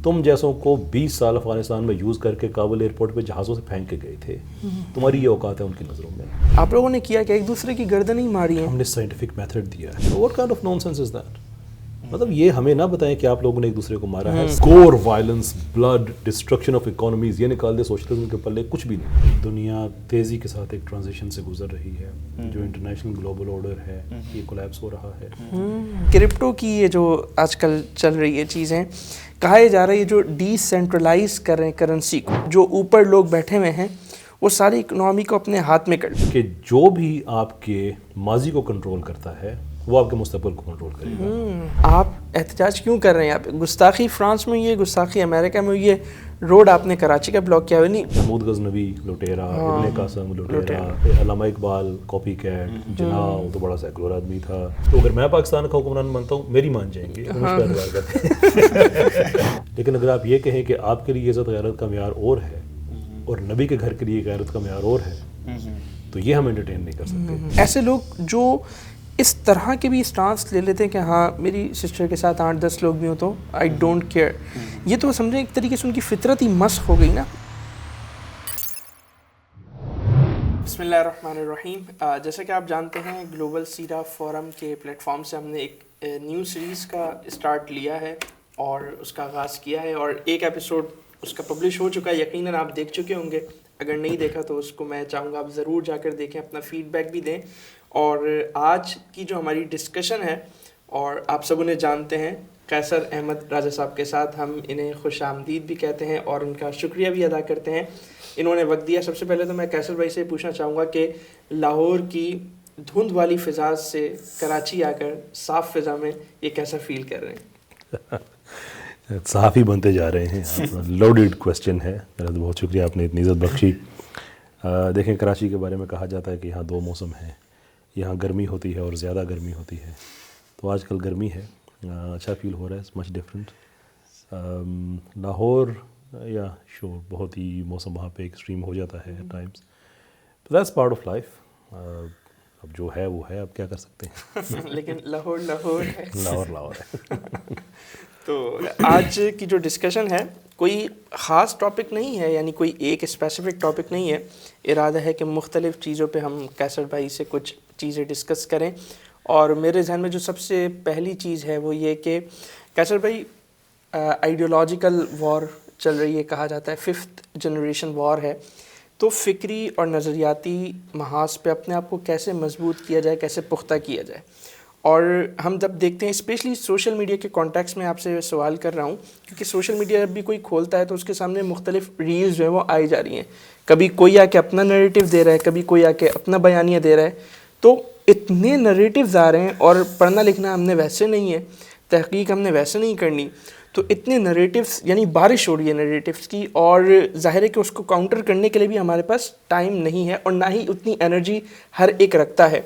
تم جیسوں کو 20 سال افغانستان میں یوز کر کے کابل ایئرپورٹ پہ جہازوں سے پھینک کے گئے تھے. تمہاری یہ اوقات ہے ان کی نظروں میں. آپ لوگوں نے کیا کہ ایک دوسرے کی گردنیں ہی ماری ہیں. ہم نے سائنٹیفک میتھڈ دیا ہے. What kind of nonsense is that? مطلب یہ ہمیں نہ بتائیں کہ آپ لوگوں نے ایک دوسرے کو مارا ہے. Core violence, blood, destruction of economies, یہ نکال دے سوشلزم کے پلے کچھ بھی نہیں. دنیا تیزی کے ساتھ ایک ٹرانزیشن سے گزر رہی ہے. جو انٹرنیشنل گلوبل آرڈر ہے یہ کولیپس ہو رہا ہے. کرپٹو کی یہ جو آج کل چل رہی ہے چیزیں، کہا جا رہا ہے یہ جو ڈی سینٹرلائز کر رہے ہیں کرنسی کو، جو اوپر لوگ بیٹھے ہوئے ہیں وہ ساری اکنامی کو اپنے ہاتھ میں کر لیں. کہ جو بھی آپ کے ماضی کو کنٹرول کرتا ہے وہ آپ کے مستقبل کو کنٹرول کرے گا. آپ احتجاج کیوں کر رہے ہیں؟ آپ گستاخی فرانس میں ہوئی ہے، گستاخی امریکہ میں ہوئی ہے، روڈ آپ نے کراچی کا بلاک کیا ہوا نہیں. محمود غزنوی لٹیرا، ابن قاسم لٹیرا، علامہ اقبال کاپی کیٹ، جناح وہ تو بڑا سیکولر آدمی تھا. تو اگر میں پاکستان کا حکمران بنتا ہوں میری مان جائیں گے، لیکن اگر آپ یہ کہیں کہ آپ کے لیے عزت غیرت کا معیار اور ہے اور نبی کے گھر کے لیے غیرت کا معیار اور ہے تو یہ ہم انٹرٹین نہیں کر سکتے. ایسے لوگ جو اس طرح کے بھی اسٹانس لے لیتے ہیں کہ ہاں میری سسٹر کے ساتھ 8-10 لوگ بھی ہوں تو آئی ڈونٹ کیئر، یہ تو سمجھیں ایک طریقے سے ان کی فطرت ہی مسخ ہو گئی نا. بسم اللہ الرحمن الرحیم. جیسا کہ آپ جانتے ہیں گلوبل سیرا فورم کے پلیٹ فارم سے ہم نے ایک نیو سیریز کا اسٹارٹ لیا ہے اور اس کا آغاز کیا ہے، اور ایک ایپیسوڈ اس کا پبلش ہو چکا ہے. یقیناً آپ دیکھ چکے ہوں گے. اگر نہیں دیکھا تو اس کو میں چاہوں گا آپ ضرور جا کر دیکھیں، اپنا فیڈ بیک بھی دیں. اور آج کی جو ہماری ڈسکشن ہے، اور آپ سب انہیں جانتے ہیں، قیصر احمد راجہ صاحب کے ساتھ ہم انہیں خوش آمدید بھی کہتے ہیں اور ان کا شکریہ بھی ادا کرتے ہیں. انہوں نے وقت دیا. سب سے پہلے تو میں قیصر بھائی سے پوچھنا چاہوں گا کہ لاہور کی دھند والی فضا سے کراچی آ کر صاف فضا میں یہ کیسا فیل کر رہے ہیں؟ صحافی بنتے جا رہے ہیں. لوڈیڈ کویسچن ہے. بہت شکریہ، آپ نے اتنی عزت بخشی. دیکھیں کراچی کے بارے میں کہا جاتا ہے کہ یہاں 2 موسم ہیں، یہاں گرمی ہوتی ہے اور زیادہ گرمی ہوتی ہے. تو آج کل گرمی ہے، اچھا فیل ہو رہا ہے. مچ ڈفرینٹ. لاہور یا شور بہت ہی موسم وہاں پہ ایکسٹریم ہو جاتا ہے at times. That's part of life. اب جو ہے وہ ہے، اب کیا کر سکتے ہیں. لیکن لاہور ہے. لاہور ہے. تو آج کی جو ڈسکشن ہے کوئی خاص ٹاپک نہیں ہے، یعنی کوئی ایک اسپیسیفک ٹاپک نہیں ہے. ارادہ ہے کہ مختلف چیزوں پہ ہم قیصر بھائی سے کچھ چیزیں ڈسکس کریں. اور میرے ذہن میں جو سب سے پہلی چیز ہے وہ یہ کہ قیصر بھائی، آئیڈیولوجیکل وار چل رہی ہے، کہا جاتا ہے 5th جنریشن وار ہے. تو فکری اور نظریاتی محاذ پہ اپنے آپ کو کیسے مضبوط کیا جائے، کیسے پختہ کیا جائے. اور ہم جب دیکھتے ہیں اسپیشلی سوشل میڈیا کے کانٹیکس میں آپ سے سوال کر رہا ہوں، کیونکہ سوشل میڈیا جب بھی کوئی کھولتا ہے تو اس کے سامنے مختلف ریلز جو ہیں وہ آئی جا رہی ہیں. کبھی کوئی آ کے اپنا نریٹو دے رہا ہے، کبھی کوئی آ کے اپنا بیانیہ دے رہا ہے. تو اتنے نریٹیوز آ رہے ہیں، اور پڑھنا لکھنا ہم نے ویسے نہیں ہے، تحقیق ہم نے ویسے نہیں کرنی. تو اتنے نریٹیوز، یعنی بارش ہو رہی ہے نریٹیوز کی، اور ظاہر ہے کہ اس کو کاؤنٹر کرنے کے لیے بھی ہمارے پاس ٹائم نہیں ہے اور نہ ہی اتنی انرجی ہر ایک رکھتا ہے.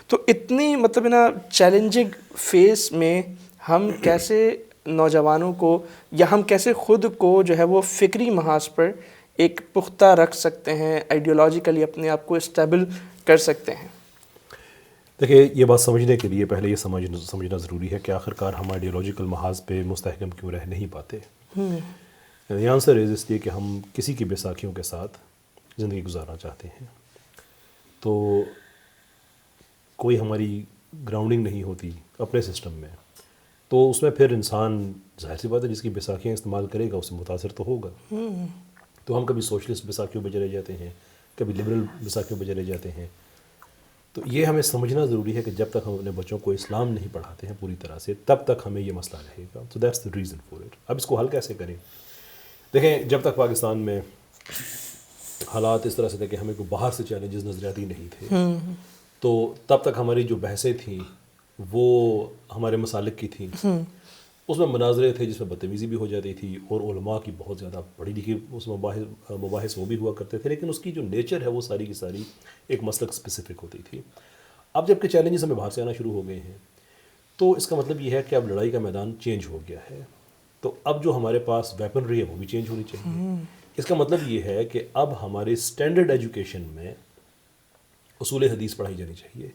تو اتنی مطلب نا چیلنجنگ فیز میں ہم کیسے نوجوانوں کو، یا ہم کیسے خود کو جو ہے وہ فکری محاذ پر ایک پختہ رکھ سکتے ہیں، آئیڈیولوجیکلی اپنے آپ کو اسٹیبل کر سکتے ہیں؟ دیکھیے، یہ بات سمجھنے کے لیے پہلے یہ سمجھنا ضروری ہے کہ آخرکار ہم آئیڈیولوجیکل محاذ پہ مستحکم کیوں رہ نہیں پاتے. The answer is اس لیے کہ ہم کسی کی بیساکھیوں کے ساتھ زندگی گزارنا چاہتے ہیں. تو کوئی ہماری گراؤنڈنگ نہیں ہوتی اپنے سسٹم میں، تو اس میں پھر انسان ظاہر سی بات ہے جس کی بیساکھیاں استعمال کرے گا اس سے متاثر تو ہوگا. تو ہم کبھی سوشلسٹ بیساکھیوں پہ چلے جاتے ہیں، کبھی لبرل بیساکھیوں پہ چلے جاتے ہیں. تو یہ ہمیں سمجھنا ضروری ہے کہ جب تک ہم اپنے بچوں کو اسلام نہیں پڑھاتے ہیں پوری طرح سے، تب تک ہمیں یہ مسئلہ رہے گا. تو that's the reason for it. اب اس کو حل کیسے کریں؟ دیکھیں، جب تک پاکستان میں حالات اس طرح سے تھے کہ ہمیں کوئی باہر سے چیلنجز نظریاتی نہیں تھے، تو تب تک ہماری جو بحثیں تھیں وہ ہمارے مسالک کی تھیں. اس میں مناظرے تھے جس میں بدتمیزی بھی ہو جاتی تھی، اور علماء کی بہت زیادہ پڑھی لکھی اس مباحث وہ بھی ہوا کرتے تھے، لیکن اس کی جو نیچر ہے وہ ساری کی ساری ایک مسلک اسپیسیفک ہوتی تھی. اب جب کہ چیلنجز ہمیں باہر سے آنا شروع ہو گئے ہیں، تو اس کا مطلب یہ ہے کہ اب لڑائی کا میدان چینج ہو گیا ہے. تو اب جو ہمارے پاس ویپنری ہے وہ بھی چینج ہونی چاہیے. اس کا مطلب یہ ہے کہ اب ہمارے اسٹینڈرڈ ایجوکیشن میں اصول حدیث پڑھائی جانی چاہیے.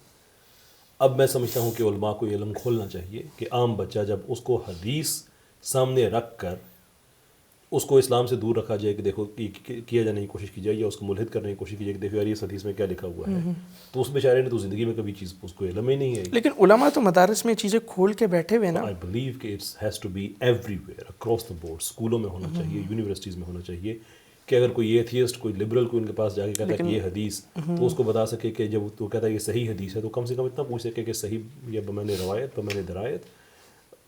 اب میں سمجھتا ہوں کہ علماء کو یہ علم کھولنا چاہیے کہ عام بچہ جب اس کو حدیث سامنے رکھ کر اس کو اسلام سے دور رکھا جائے کہ دیکھو کیا جانے کی کوشش کی جائے یا اس کو ملحد کرنے کی کوشش کی جائے کہ دیکھو یار یہ حدیث میں کیا لکھا ہوا ہے, تو اس بیچارے نے تو زندگی میں کبھی چیز اس کو علم ہی نہیں ہے. لیکن علماء تو مدارس میں چیزیں کھول کے بیٹھے ہوئے نا. آئی بلیو کہ it's has to be everywhere across the board. اسکولوں میں ہونا چاہیے, یونیورسٹیز میں ہونا چاہیے کہ اگر کوئی ایتھیسٹ کوئی لبرل کوئی ان کے پاس جا کے کہتا ہے کہ یہ حدیث, تو اس کو بتا سکے کہ جب وہ کہتا ہے یہ صحیح حدیث ہے تو کم سے کم اتنا پوچھ سکے کہ صحیح یا بمعنی روایت بمعنی درایت,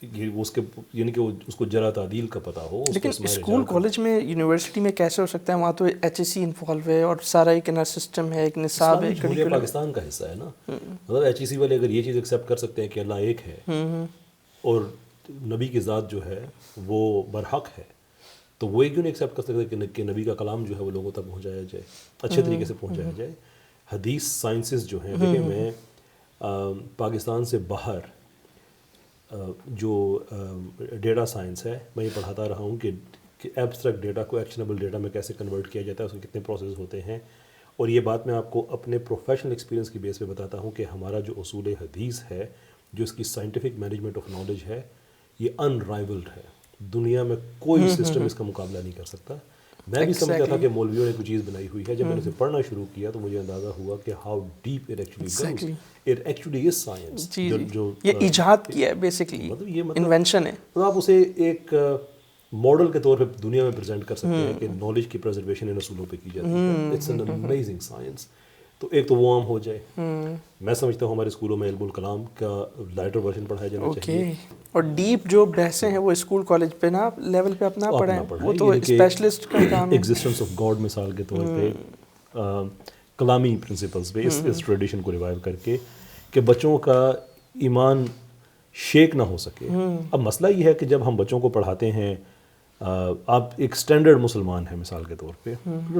یہ اس کے یعنی کہ اس کو جرا تعدیل کا پتہ ہو. لیکن اسکول کالج میں یونیورسٹی میں کیسے ہو سکتا ہے؟ وہاں تو ایچ ایس سی انوالو ہے اور سارا ایک سسٹم ہے, ایک نصاب ہے, کریکولم پاکستان کا حصہ ہے نا. مطلب ایچ ای سی والے اگر یہ چیز ایکسیپٹ کر سکتے ہیں کہ اللہ ایک ہے اور نبی کی ذات جو ہے وہ برحق ہے, تو وہ کیوں نہیں ایکسیپٹ کر سکتے کہ نبی کا کلام جو ہے وہ لوگوں تک پہنچایا جائے, اچھے طریقے سے پہنچایا جائے. حدیث سائنسز جو ہیں, دیکھیں میں پاکستان سے باہر جو ڈیٹا سائنس ہے میں یہ پڑھاتا رہا ہوں کہ ایبسٹریکٹ ڈیٹا کو ایکشنیبل ڈیٹا میں کیسے کنورٹ کیا جاتا ہے, اس کے کتنے پروسیس ہوتے ہیں. اور یہ بات میں آپ کو اپنے پروفیشنل ایکسپیرینس کی بیس پہ بتاتا ہوں کہ ہمارا جو اصول حدیث ہے, جو اس کی سائنٹیفک مینجمنٹ آف نالج ہے, یہ ان رائیولڈ ہے. دنیا میں کوئی سسٹم اس کا مقابلہ نہیں کر سکتا. میں بھی سمجھتا تھا کہ مولویوں نے کوئی چیز بنائی ہوئی ہے, جب میں نے اسے پڑھنا شروع کیا تو مجھے اندازہ ہوا کہ how deep it actually goes. It actually is science. جو یہ ایجاد کیا ہے بیسیکلی, مطلب یہ انوینشن ہے. تو آپ اسے ایک ماڈل کے طور پہ دنیا میں پریزنٹ کر سکتے ہیں کہ نالج کی پریزرویشن ان اصولوں پہ کی جاتی ہے. It's an amazing science. تو ایک تو وہ عام ہو جائے. میں سمجھتا ہوں ہمارے اسکولوں میں علم الکلام کا لائٹر ورژن پڑھایا جانا چاہیے, اور ڈیپ جو بحثیں ہیں وہ اسکول کالج پہ نا لیول پہ اپنا پڑھیں, وہ تو اسپیشلسٹ کا کام ہے. ایگزسٹنس آف گاڈ مثال کے طور پہ کلامی پرنسپلس پہ اس ٹریڈیشن کو ریوائیو کر کے کہ بچوں کا ایمان شیک نہ ہو سکے. اب مسئلہ یہ ہے کہ جب ہم بچوں کو پڑھاتے ہیں, آپ ایک اسٹینڈرڈ مسلمان ہیں مثال کے طور پہ,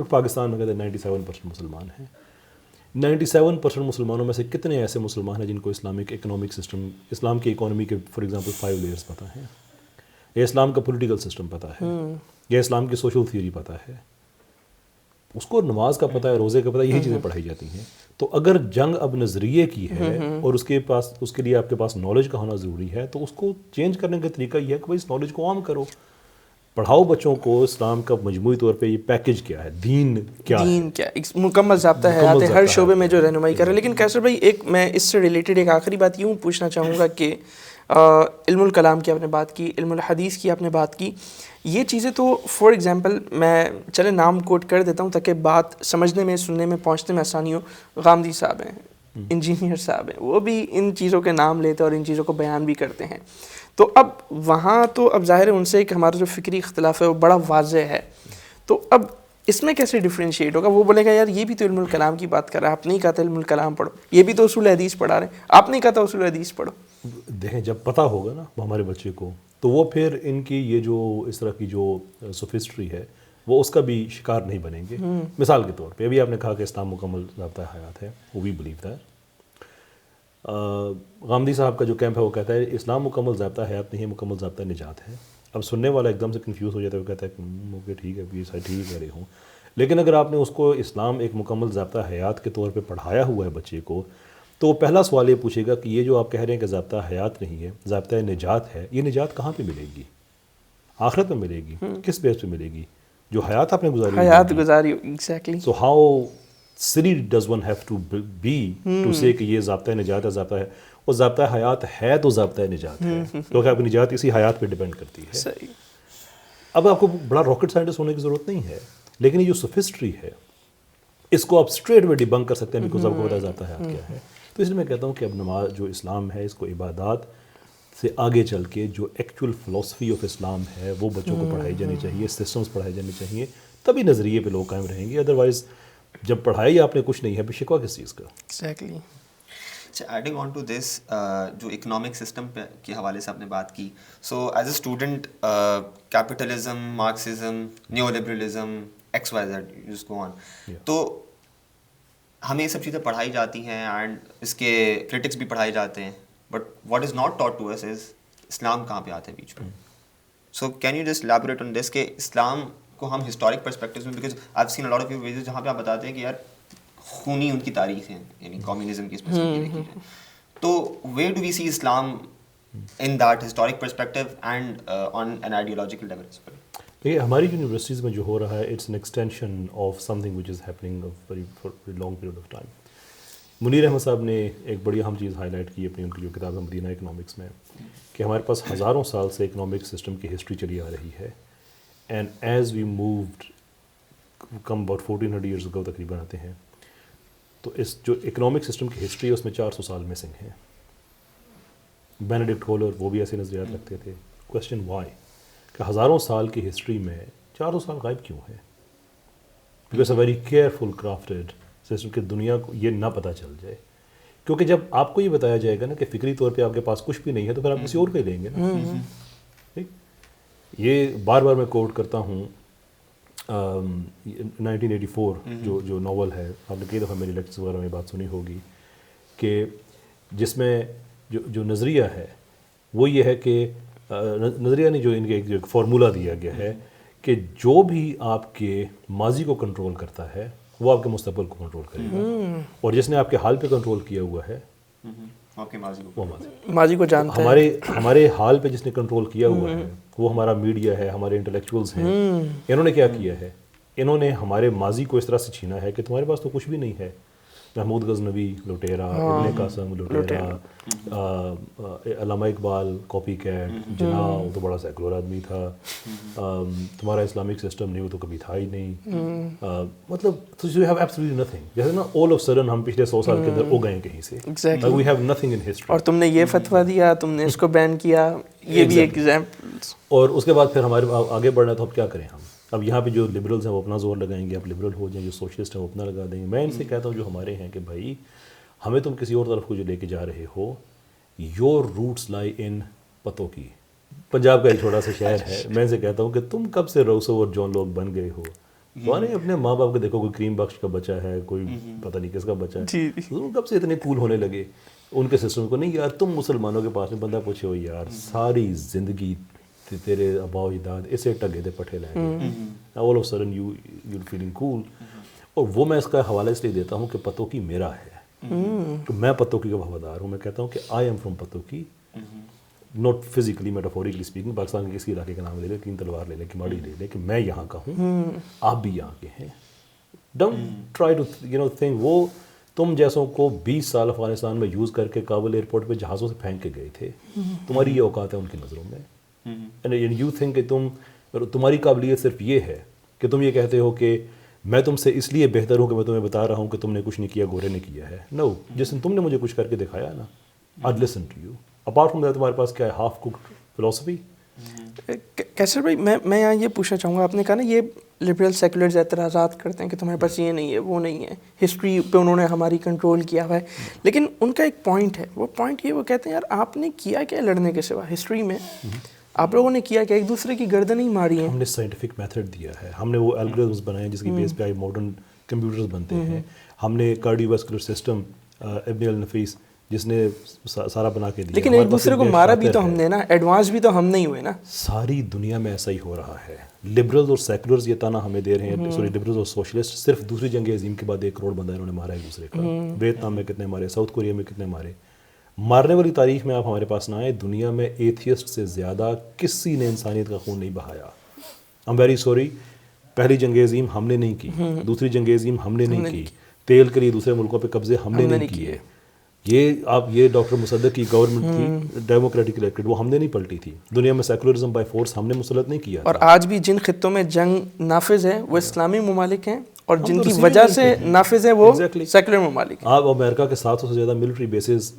پاکستان میں کہتے ہیں 97% مسلمان ہیں. 97% مسلمانوں میں سے کتنے ایسے مسلمان ہیں جن کو اسلامک اکنامک سسٹم, اسلام کی اکانومی کے فار ایگزامپل 5 لیئرز پتہ ہیں, یا اسلام کا پولیٹیکل سسٹم پتہ ہے, یا اسلام کی سوشل تھیوری پتہ ہے, اس کو نماز کا پتہ ہے, روزے کا پتہ ہے, یہی چیزیں پڑھائی جاتی ہیں. تو اگر جنگ اب نظریے کی ہے اور اس کے لیے آپ کے پاس نالج کا ہونا ضروری ہے, تو اس کو چینج کرنے کا طریقہ یہ ہے کہ بھائی اس نالج کو عام کرو, پڑھاؤ بچوں کو اسلام کا مجموعی طور پہ یہ پیکج کیا ہے, دین کیا مکمل ضابطہ حیات ہے ہر شعبے میں جو رہنمائی کر رہے ہیں. لیکن کیسر بھائی ایک میں اس سے ریلیٹڈ ایک آخری بات یوں پوچھنا چاہوں گا کہ علم الکلام کی آپ نے بات کی, علم الحدیث کی آپ نے بات کی, یہ چیزیں تو فار ایگزامپل میں چلے نام کوٹ کر دیتا ہوں تاکہ بات سمجھنے میں سننے میں پہنچنے میں آسانی ہو. غامدی صاحب ہیں, انجینئر صاحب ہیں, وہ بھی ان چیزوں کے نام لیتے اور ان چیزوں کو بیان بھی کرتے ہیں. تو اب وہاں تو اب ظاہر ہے ان سے ایک ہمارا جو فکری اختلاف ہے وہ بڑا واضح ہے. تو اب اس میں کیسے ڈفرینشیٹ ہوگا؟ وہ بولے گا یار یہ بھی تو علم الکلام کی بات کر رہا ہے, آپ نہیں کہتے علم الکلام پڑھو, یہ بھی تو اصول حدیث پڑھا رہے ہیں, آپ نہیں کہتا اصول حدیث پڑھو. دیکھیں جب پتہ ہوگا نا ہمارے بچے کو, تو وہ پھر ان کی یہ جو اس طرح کی جو سوفسٹری ہے وہ اس کا بھی شکار نہیں بنیں گے. مثال کے طور پہ ابھی آپ نے کہا کہ اسلام مکمل ضابطہ حیات ہے, وہ بھی بلیو دیٹ. غامدی صاحب کا جو کیمپ ہے وہ کہتا ہے اسلام مکمل ضابطہ حیات نہیں ہے, مکمل ضابطہ نجات ہے. اب سننے والا ایک دم سے کنفیوز ہو جاتا ہے, وہ کہتا ہے کہ ٹھیک ہے یہ ساری ٹھیک کہہ رہے ہوں, لیکن اگر آپ نے اس کو اسلام ایک مکمل ضابطہ حیات کے طور پہ پڑھایا ہوا ہے بچے کو, تو پہلا سوال یہ پوچھے گا کہ یہ جو آپ کہہ رہے ہیں کہ ضابطہ حیات نہیں ہے, ضابطہ نجات ہے, یہ نجات کہاں پہ ملے گی؟ آخرت میں ملے گی. کس بیس پہ ملے گی؟ جو حیات آپ نے گزاری. Exactly. So how silly does one have to be to say کہ یہ ضابطہ نجات ہے, ضابطہ ہے, اور ضابطہ حیات ہے تو ضابطہ نجات ہے, کیونکہ آپ کی نجات اسی حیات پہ ڈیپینڈ کرتی ہے. صحیح. اب آپ کو بڑا راکٹ سائنٹسٹ ہونے کی ضرورت نہیں ہے, لیکن یہ جو سوفسٹری ہے اس کو آپ اسٹریٹ وے ڈیبنک کر سکتے ہیں, بیکاز آپ کو پتہ ضابطہ حیات کیا ہے. تو اس لیے میں کہتا ہوں کہ اب نماز جو اسلام ہے اس کو عبادات سے آگے چل کے جو ایکچوئل فلسفی آف اسلام ہے وہ بچوں کو پڑھائی جانی چاہیے, سسٹمز پڑھائی جانی چاہیے, تبھی نظریے پہ لوگ قائم رہیں گے. ادروائز جب پڑھائی آپ نے کچھ نہیں ہے, پھر شکوہ کس چیز کا؟ ایگزیکٹلی. اچھا, ایڈنگ آن ٹو دس, جو اکنامک سسٹم کے حوالے سے آپ نے بات کی, so as a student capitalism, Marxism, neo liberalism, X Y Z use go on, تو ہمیں یہ سب چیزیں پڑھائی جاتی ہیں اینڈ اس کے کرٹکس بھی پڑھائے جاتے ہیں, but what is not taught to us is اسلام کہاں پہ آتے ہیں بیچ میں. So can you just elaborate on this کہ اسلام کو ہم ہسٹورک پرسپیکٹیوز میں, because I have seen a lot of your videos جہاں پہ آپ بتاتے ہیں کہ یار خونی ان کی تاریخ ہے, یعنی کمیونزم کی اسپیسیفکلی دیکھی ہے, تو where do we see Islam in that historic perspective and on an ideological level? دیکھیے ہماری یونیورسٹیز میں جو ہو رہا ہے it's an extension of something which is happening very long period of time. Munir Ahmed صاحب نے ایک بڑی اہم چیز ہائی لائٹ کی اپنی ان کی جو کتاب ہے مدینہ اکنامکس میں, کہ ہمارے پاس ہزاروں سال سے اکنامک سسٹم کی ہسٹری چلی آ رہی ہے, and as we moved come about 1400 years ago تقریباً آتے ہیں, تو اس جو اکنامک سسٹم کی ہسٹری ہے اس میں 400 سال مسنگ ہیں. بینیڈکٹ ہولر وہ بھی ایسے نظریات رکھتے تھے. کوشچن وائی, کہ ہزاروں سال کی ہسٹری میں 400 سال غائب کیوں ہے؟ Because a very careful crafted system کہ دنیا کو یہ نہ پتہ چل جائے, کیونکہ جب آپ کو یہ بتایا جائے گا نا کہ فکری طور پہ آپ کے پاس کچھ بھی نہیں ہے تو پھر آپ کسی اور کو ہی لیں گے نا. ٹھیک, یہ بار بار میں کوٹ کرتا ہوں 1984 جو ناول ہے, آپ نے کئی دفعہ میری لیکچرز وغیرہ میں بات سنی ہوگی, کہ جس میں جو نظریہ ہے وہ یہ ہے کہ نظریہ نہیں, جو ان کے ایک فارمولہ دیا گیا ہے کہ جو بھی آپ کے ماضی کو کنٹرول کرتا ہے وہ آپ کے مستقبل کو کنٹرول کرے گا, اور جس نے آپ کے حال پہ کنٹرول کیا ہوا ہے آپ کے ماضی کو جانتا ہے. ہمارے حال پہ جس نے کنٹرول کیا ہوا ہے وہ ہمارا میڈیا ہے, ہمارے انٹلیکچوئلز ہیں. انہوں نے کیا کیا ہے, انہوں نے ہمارے ماضی کو اس طرح سے چھینا ہے کہ تمہارے پاس تو کچھ بھی نہیں ہے. محمود غزنوی لٹیرا, ابن قاسم لٹیرا, علامہ اقبال کاپی کیٹ, جناح وہ تو بڑا سیکولر آدمی تھا, تمہارا اسلامک سسٹم نہیں وہ تو کبھی تھا ہی نہیں. مطلب یو ہیو ایبسلیٹلی نتھنگ. جیسے نا آل آف سڈن ہم پچھلے 100 سال کے اندر اگ گئے کہیں سے, we have nothing in history. اور تم نے یہ فتویٰ دیا, تم نے اس کو بین کیا, یہ بھی ایک ایگزامپل. اور اس کے بعد پھر ہمارے آگے بڑھنا ہے تو اب کیا کریں ہم؟ اب یہاں پہ جو لبرلز ہیں وہ اپنا زور لگائیں گے, آپ لبرل ہو جائیں, جو سوشلسٹ ہیں وہ اپنا لگا دیں گے. میں ان سے کہتا ہوں جو ہمارے ہیں کہ بھائی ہمیں تم کسی اور طرف کو جو لے کے جا رہے ہو, یور روٹس لائی ان پتوں کی. پنجاب کا ایک چھوٹا سا شہر ہے, میں ان سے کہتا ہوں کہ تم کب سے روسو اور جون لوگ بن گئے ہو. وہ نہیں اپنے ماں باپ کو دیکھو, کوئی کریم بخش کا بچہ ہے, کوئی پتہ نہیں کس کا بچہ ہے, تم کب سے اتنے کول ہونے لگے ان کے سسٹم کو. نہیں یار, تم مسلمانوں کے پاس میں بندہ پوچھے ہو یار ساری زندگی تیرے آبا و اجداد اسے ٹگے دے پٹھے لیں گے, all of sudden you feeling cool. اور وہ میں اس کا حوالہ اس لیے دیتا ہوں کہ پتوں کی میرا ہے, تو میں پتوں کی کا وفادار ہوں. میں کہتا ہوں کہ آئی ایم فرام پتوں کی, not physically metaphorically speaking. Pakistan کے کسی علاقے کا نام لے لیں, 3 تلوار لے لیں, کماڑی لے لیں, کہ میں یہاں کا ہوں, آپ بھی یہاں کے ہیں. ڈونٹ ٹرائی ٹو تھنک وہ تم جیسوں کو 20 سال افغانستان میں یوز کر کے کابل ایئرپورٹ پہ جہازوں سے پھینک کے گئے تھے, تمہاری یہ اوقات ہے ان کی نظروں میں. اینڈ یو تھنک کہ تمہاری قابلیت صرف یہ ہے کہ تم یہ کہتے ہو کہ میں تم سے اس لیے بہتر ہوں کہ میں تمہیں بتا رہا ہوں کہ تم نے کچھ نہیں کیا, گورے نے کیا ہے. نو, جس دن تم نے مجھے کچھ کر کے دکھایا نا, I'd listen to you. Apart from that تمہارے پاس کیا ہے, ہاف کوکڈ فلاسفی. کیسر بھائی, میں یہاں یہ پوچھنا چاہوں گا, آپ نے کہا نا یہ لبرل سیکولرز اعتراضات کرتے ہیں کہ تمہارے پاس یہ نہیں ہے وہ نہیں ہے, ہسٹری پہ انہوں نے ہماری کنٹرول کیا ہوا ہے. لیکن ان کا ایک پوائنٹ ہے, وہ پوائنٹ یہ, وہ کہتے ہیں یار آپ نے کیا کیا لڑنے کے سوا ہسٹری میں, آپ لوگوں نے کیا کہ ایک دوسرے کی گردن ہی ماری ہیں. ہم نے سائنٹیفک میتھڈ دیا ہے, ہم نے وہ الگورتھمز بنائے ہیں جس کی بیس پہ آئی ماڈرن کمپیوٹرز بنتے ہیں. ہم نے کارڈیو ویسکولر سسٹم ابن النفیس جس نے سارا بنا کے دیا. لیکن ایک دوسرے کو مارا بھی تو ہم نے نا, ایڈوانس بھی تو ہم نہیں ہوئے نا. ساری دنیا میں ایسا ہی ہو رہا ہے. لبرلز اور سیکولرز یہ تانا ہمیں دے رہے ہیں, سوری لبرلز اور سوشلسٹ. صرف دوسری جنگ عظیم کے بعد 1 کروڑ بندہ انہوں نے مارا ایک دوسرے کا. ویتنام میں کتنے مارے, ساؤتھ کوریا میں کتنے مارے. مارنے والی تاریخ میں آپ ہمارے پاس نہ آئے. دنیا میں ایتھیسٹ سے زیادہ کسی نے انسانیت کا خون نہیں بہایا. I'm very sorry, پہلی جنگ عظیم ہم نے نہیں کی, دوسری جنگ عظیم ہم نے نہیں کی, تیل کے لیے دوسرے ملکوں پہ قبضے ہم نے نہیں کیے. یہ ڈاکٹر مصدق کی گورنمنٹ تھی ڈیموکریٹک الیکٹڈ, وہ ہم نے نہیں پلٹی تھی. دنیا میں سیکولرزم بائی فورس ہم نے مسلط نہیں کیا. اور آج بھی جن خطوں میں جنگ نافذ ہے وہ اسلامی ممالک ہیں, اور جن کی وجہ سے نافذ ہے وہ سیکولر ممالک. آپ امریکہ کے 700 سے زیادہ military bases,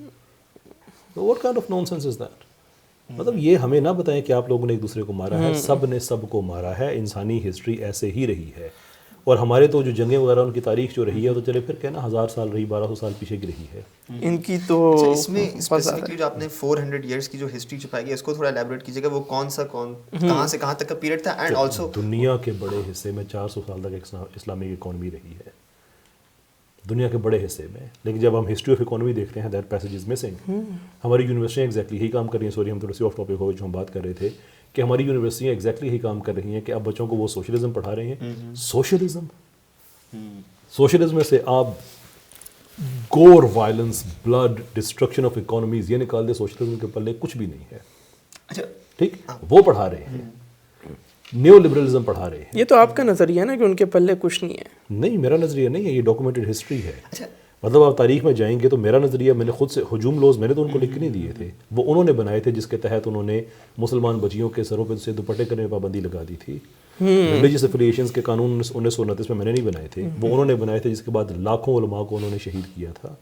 what kind of nonsense is that? مطلب یہ ہمیں نہ بتائیں کہ آپ لوگوں نے ایک دوسرے کو مارا ہے. سب نے سب کو مارا ہے. انسانی ہسٹری ایسے ہی رہی ہے. اور ہمارے تو جو جنگیں وغیرہ ان کی تاریخ جو رہی ہے تو چلے پھر کہنا 1000 سال رہی, 1200 سال پیچھے کی رہی ہے. ان کی تو اس میں اسپیسیفکلی جو آپ نے 400 ایئرس کی جو ہسٹری چھپائی گئی اس کو تھوڑا الیبوریٹ کیجیے گا, وہ کہاں سے کہاں تک کا پیریڈ تھا. اینڈ آلسو دنیا کے بڑے حصے میں 400 سال تک اسلامک اکانومی رہی ہے, دنیا کے بڑے حصے میں. لیکن جب ہم ہسٹری آف اکانومی دیکھتے ہیں دیٹ پیسج از مسنگ. ہماری یونیورسٹیاں ایگزیکٹلی یہی کام کر رہی ہیں. سوری ہم تھوڑا سی آف ٹاپک ہو گئے, جو ہم بات کر رہے تھے کہ ہماری یونیورسٹیاں ایگزیکٹلی یہی کام کر رہی ہیں کہ اب بچوں کو وہ سوشلزم پڑھا رہے ہیں. سوشلزم میں سے آپ gore violence, blood, destruction of economies یہ نکال دے, سوشلزم کے پلے کچھ بھی نہیں ہے. ٹھیک, وہ پڑھا رہے ہیں. نیو لبرلزم پڑھا رہے ہیں. یہ تو آپ کا نظریہ ہے نا کہ ان کے پلے کچھ نہیں ہے. نہیں, میرا نظریہ نہیں ہے, یہ ڈاکومنٹڈ ہسٹری ہے. مطلب آپ تاریخ میں جائیں گے تو میرا نظریہ, میں نے خود سے ہجوم لوز میں نے تو ان کو لکھ کے نہیں دیے تھے, وہ انہوں نے بنائے تھے, جس کے تحت انہوں نے مسلمان بچیوں کے سروں پہ سے دوپٹے کرنے میں پابندی لگا دی تھی. ریلیجیس افیلیشنز کے قانون 1929 میں میں نے نہیں بنائے تھے, وہ انہوں نے بنائے تھے, جس کے بعد لاکھوں علماء کو انہوں نے شہید کیا تھا.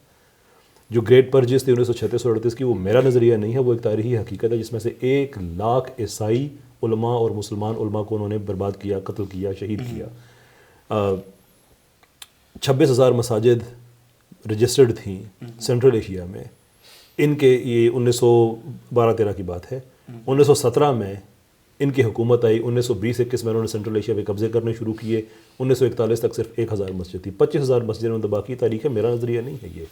جو گریٹ پرجز تھی 1936-38 کی, وہ میرا نظریہ نہیں ہے, وہ ایک تاریخی حقیقت ہے, جس میں سے 1 لاکھ عیسائی علماء اور مسلمان علماء کو انہوں نے برباد کیا, قتل کیا, شہید کیا. 26,000 مساجد رجسٹرڈ تھیں سینٹرل ایشیا میں. ان کے یہ 1912-13 کی بات ہے. 1917 میں ان کی حکومت آئی, 1920-21 میں انہوں نے سینٹرل ایشیا پہ قبضے کرنے شروع کیے. 1941 تک صرف 1,000 مسجد تھی. 25,000 مسجدیں انہوں نے تباہ کی. تاریخ ہے, میرا نظریہ نہیں ہے یہ.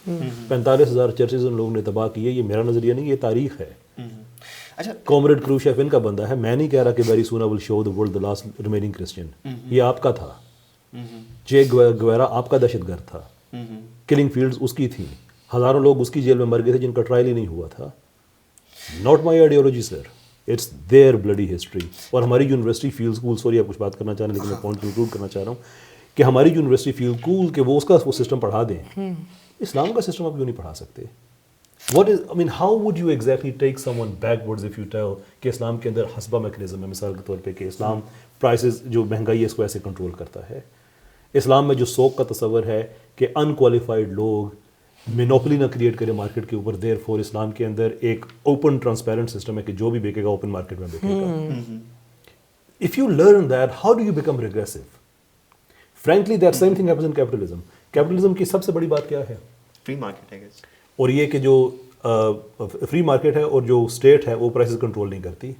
45,000 چرچز ان لوگوں نے تباہ کیے, یہ میرا نظریہ نہیں, یہ تاریخ ہے. اچھا, کامریڈ کروشیف ان کا بندہ ہے, میں نہیں کہہ رہا کہ very soon will show the world the last remaining Christian. یہ آپ کا تھا. چے گویرا آپ کا دہشت گرد تھا. کلنگ فیلڈز اس کی تھیں. ہزاروں لوگ اس کی جیل میں مر گئے تھے جن کا ٹرائل ہی نہیں ہوا تھا. Not my ideology sir, it's their bloody history. اور ہماری یونیورسٹی فیلز کول, سوری آپ کچھ بات کرنا چاہ رہے ہیں لیکن میں پوائنٹ کنکلوڈ کرنا چاہ رہا ہوں کہ ہماری یونیورسٹی فیل کول کہ وہ اس کا وہ سسٹم پڑھا دیں. اسلام کا سسٹم آپ کیوں نہیں پڑھا سکتے؟ What is I mean how would you exactly take someone backwards if you tell کہ اسلام کے اندر حسبہ میکنزم ہے, مثال کے طور پہ کہ اسلام پرائسز جو مہنگائی ہے اس کو ایسے کنٹرول کرتا ہے. اسلام میں جو سوق کا تصور ہے کہ ان کوالیفائڈ لوگ مینوپلی نہ کریٹ کرے مارکیٹ کے اوپر, دیر فور اسلام کے اندر ایک اوپن ٹرانسپیرنٹ سسٹم ہے کہ جو بھی بیکے گا اوپن مارکیٹ میں بیکے گا. If you learn that, how do you become regressive? Frankly, that same thing happens in capitalism. Capitalism کی سب سے بڑی بات کیا ہے؟ فری مارکیٹ ہے. اور یہ کہ جو فری مارکیٹ ہے اور جو اسٹیٹ ہے وہ پرائسز کنٹرول نہیں کرتی.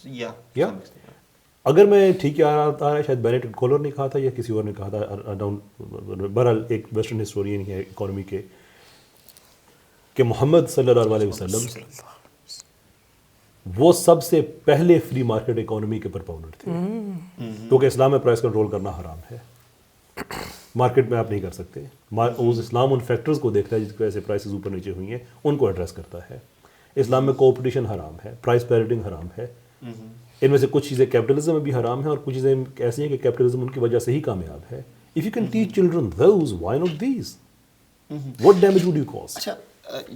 یا اگر میں ٹھیک ہے شاید بینیٹ کولر نے کہا تھا یا کسی اور نے کہا تھا, بہرحال ایک ویسٹرن ہسٹورین ہے اکانومی کے, کہ محمد صلی اللہ علیہ وسلم وہ سب سے پہلے فری مارکیٹ اکانومی کے پرپوننٹ تھے, کیونکہ اسلام میں پرائس کنٹرول کرنا حرام ہے, مارکیٹ میں آپ نہیں کر سکتے. اسلام ان فیکٹرز کو دیکھتا ہے جس کی وجہ سے پرائسز اوپر نیچے ہوئی ہیں, ان کو ایڈریس کرتا ہے. اسلام میں کوپٹیشن حرام ہے, پرائس پیرٹنگ حرام ہے. ان میں سے کچھ چیزیں کیپٹلزم میں بھی حرام ہیں اور کچھ چیزیں ایسی ہیں کہ کیپٹلزم ان کی وجہ سے ہی کامیاب ہے. If you can teach children those, why not these? What damage would you cause? اچھا,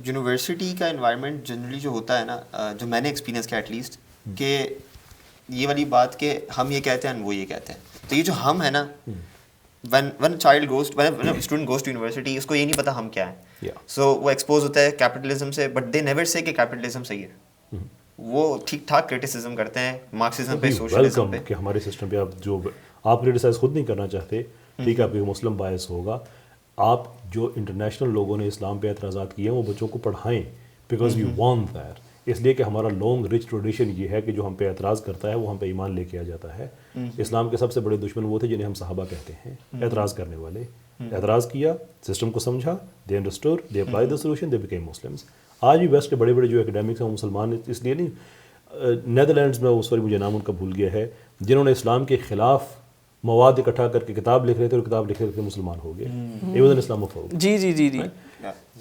یونیورسٹی کا انوائرمنٹ جنرلی جو ہوتا ہے نا, جو میں نے ایکسپیرینس کیا ایٹ لیسٹ, کہ یہ والی بات کہ ہم یہ کہتے ہیں وہ یہ کہتے ہیں, تو یہ جو ہم ہے نا, when student goes to university, اس کو یہ نہیں پتا ہم کیا ہیں. سو وہ ایکسپوز ہوتا ہے کیپٹلزم سے, بٹ دے نیور سے کہ کیپٹلزم صحیح ہے. وہ ٹھیک ٹھاک کرٹیسزم کرتے ہیں مارکسزم پہ, سوشلزم پہ, کہ ہمارے سسٹم پہ آپ جو آپ کرٹیسائز خود نہیں کرنا چاہتے, ٹھیک ہے, آپ کو مسلم باعث ہوگا. آپ جو انٹرنیشنل لوگوں نے اسلام پہ اعتراضات کیے ہیں وہ بچوں کو پڑھائیں, بیکاز وی وانٹ دیٹ. اس لیے کہ ہمارا لانگ رچ ٹریڈیشن یہ ہے کہ جو ہم پہ اعتراض کرتا ہے وہ ہم پہ ایمان لے کے آ جاتا ہے. اسلام کے سب سے بڑے دشمن وہ تھے جنہیں ہم صحابہ کہتے ہیں, اعتراض کرنے والے. اعتراض کیا, سسٹم کو سمجھا, they understood, they apply the solution, they became Muslims. آج بھی ویسٹ کے بڑے بڑے جو اکیڈمکس ہیں وہ مسلمان اس لیے نہیں, نیدرلینڈز میں اس وقت مجھے نام ان کا بھول گیا ہے, جنہوں نے اسلام کے خلاف مواد اکٹھا کر کے کتاب لکھ رہے تھے اور کتاب لکھ رہے تھے مسلمان ہو گئے. ایون اسلاموفوب. جی جی جی جی.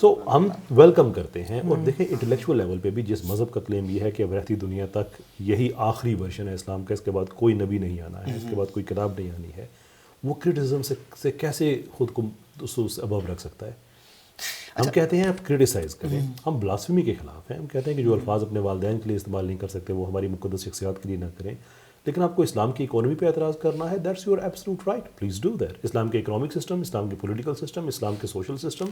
سو ہم ویلکم کرتے ہیں. اور دیکھیں انٹلیکچوئل لیول پہ بھی جس مذہب کا کلیم یہ ہے کہ اب رہتی دنیا تک یہی آخری ورژن ہے اسلام کا, اس کے بعد کوئی نبی نہیں آنا ہے, اس کے بعد کوئی کتاب نہیں آنی ہے, وہ کرٹیسزم سے کیسے خود کو ابو رکھ سکتا ہے؟ ہم کہتے ہیں آپ کرٹیسائز کریں, ہم بلاسفیمی کے خلاف ہیں. ہم کہتے ہیں کہ جو الفاظ اپنے والدین کے لیے استعمال نہیں کر سکتے وہ ہماری مقدس شخصیات کے لیے نہ کریں. لیکن آپ کو اسلام کی اکانومی پہ اعتراض کرنا ہے, that's your absolute right, please do that. اسلام کے اکنامک سسٹم, اسلام کے پولیٹیکل سسٹم, اسلام کے سوشل سسٹم,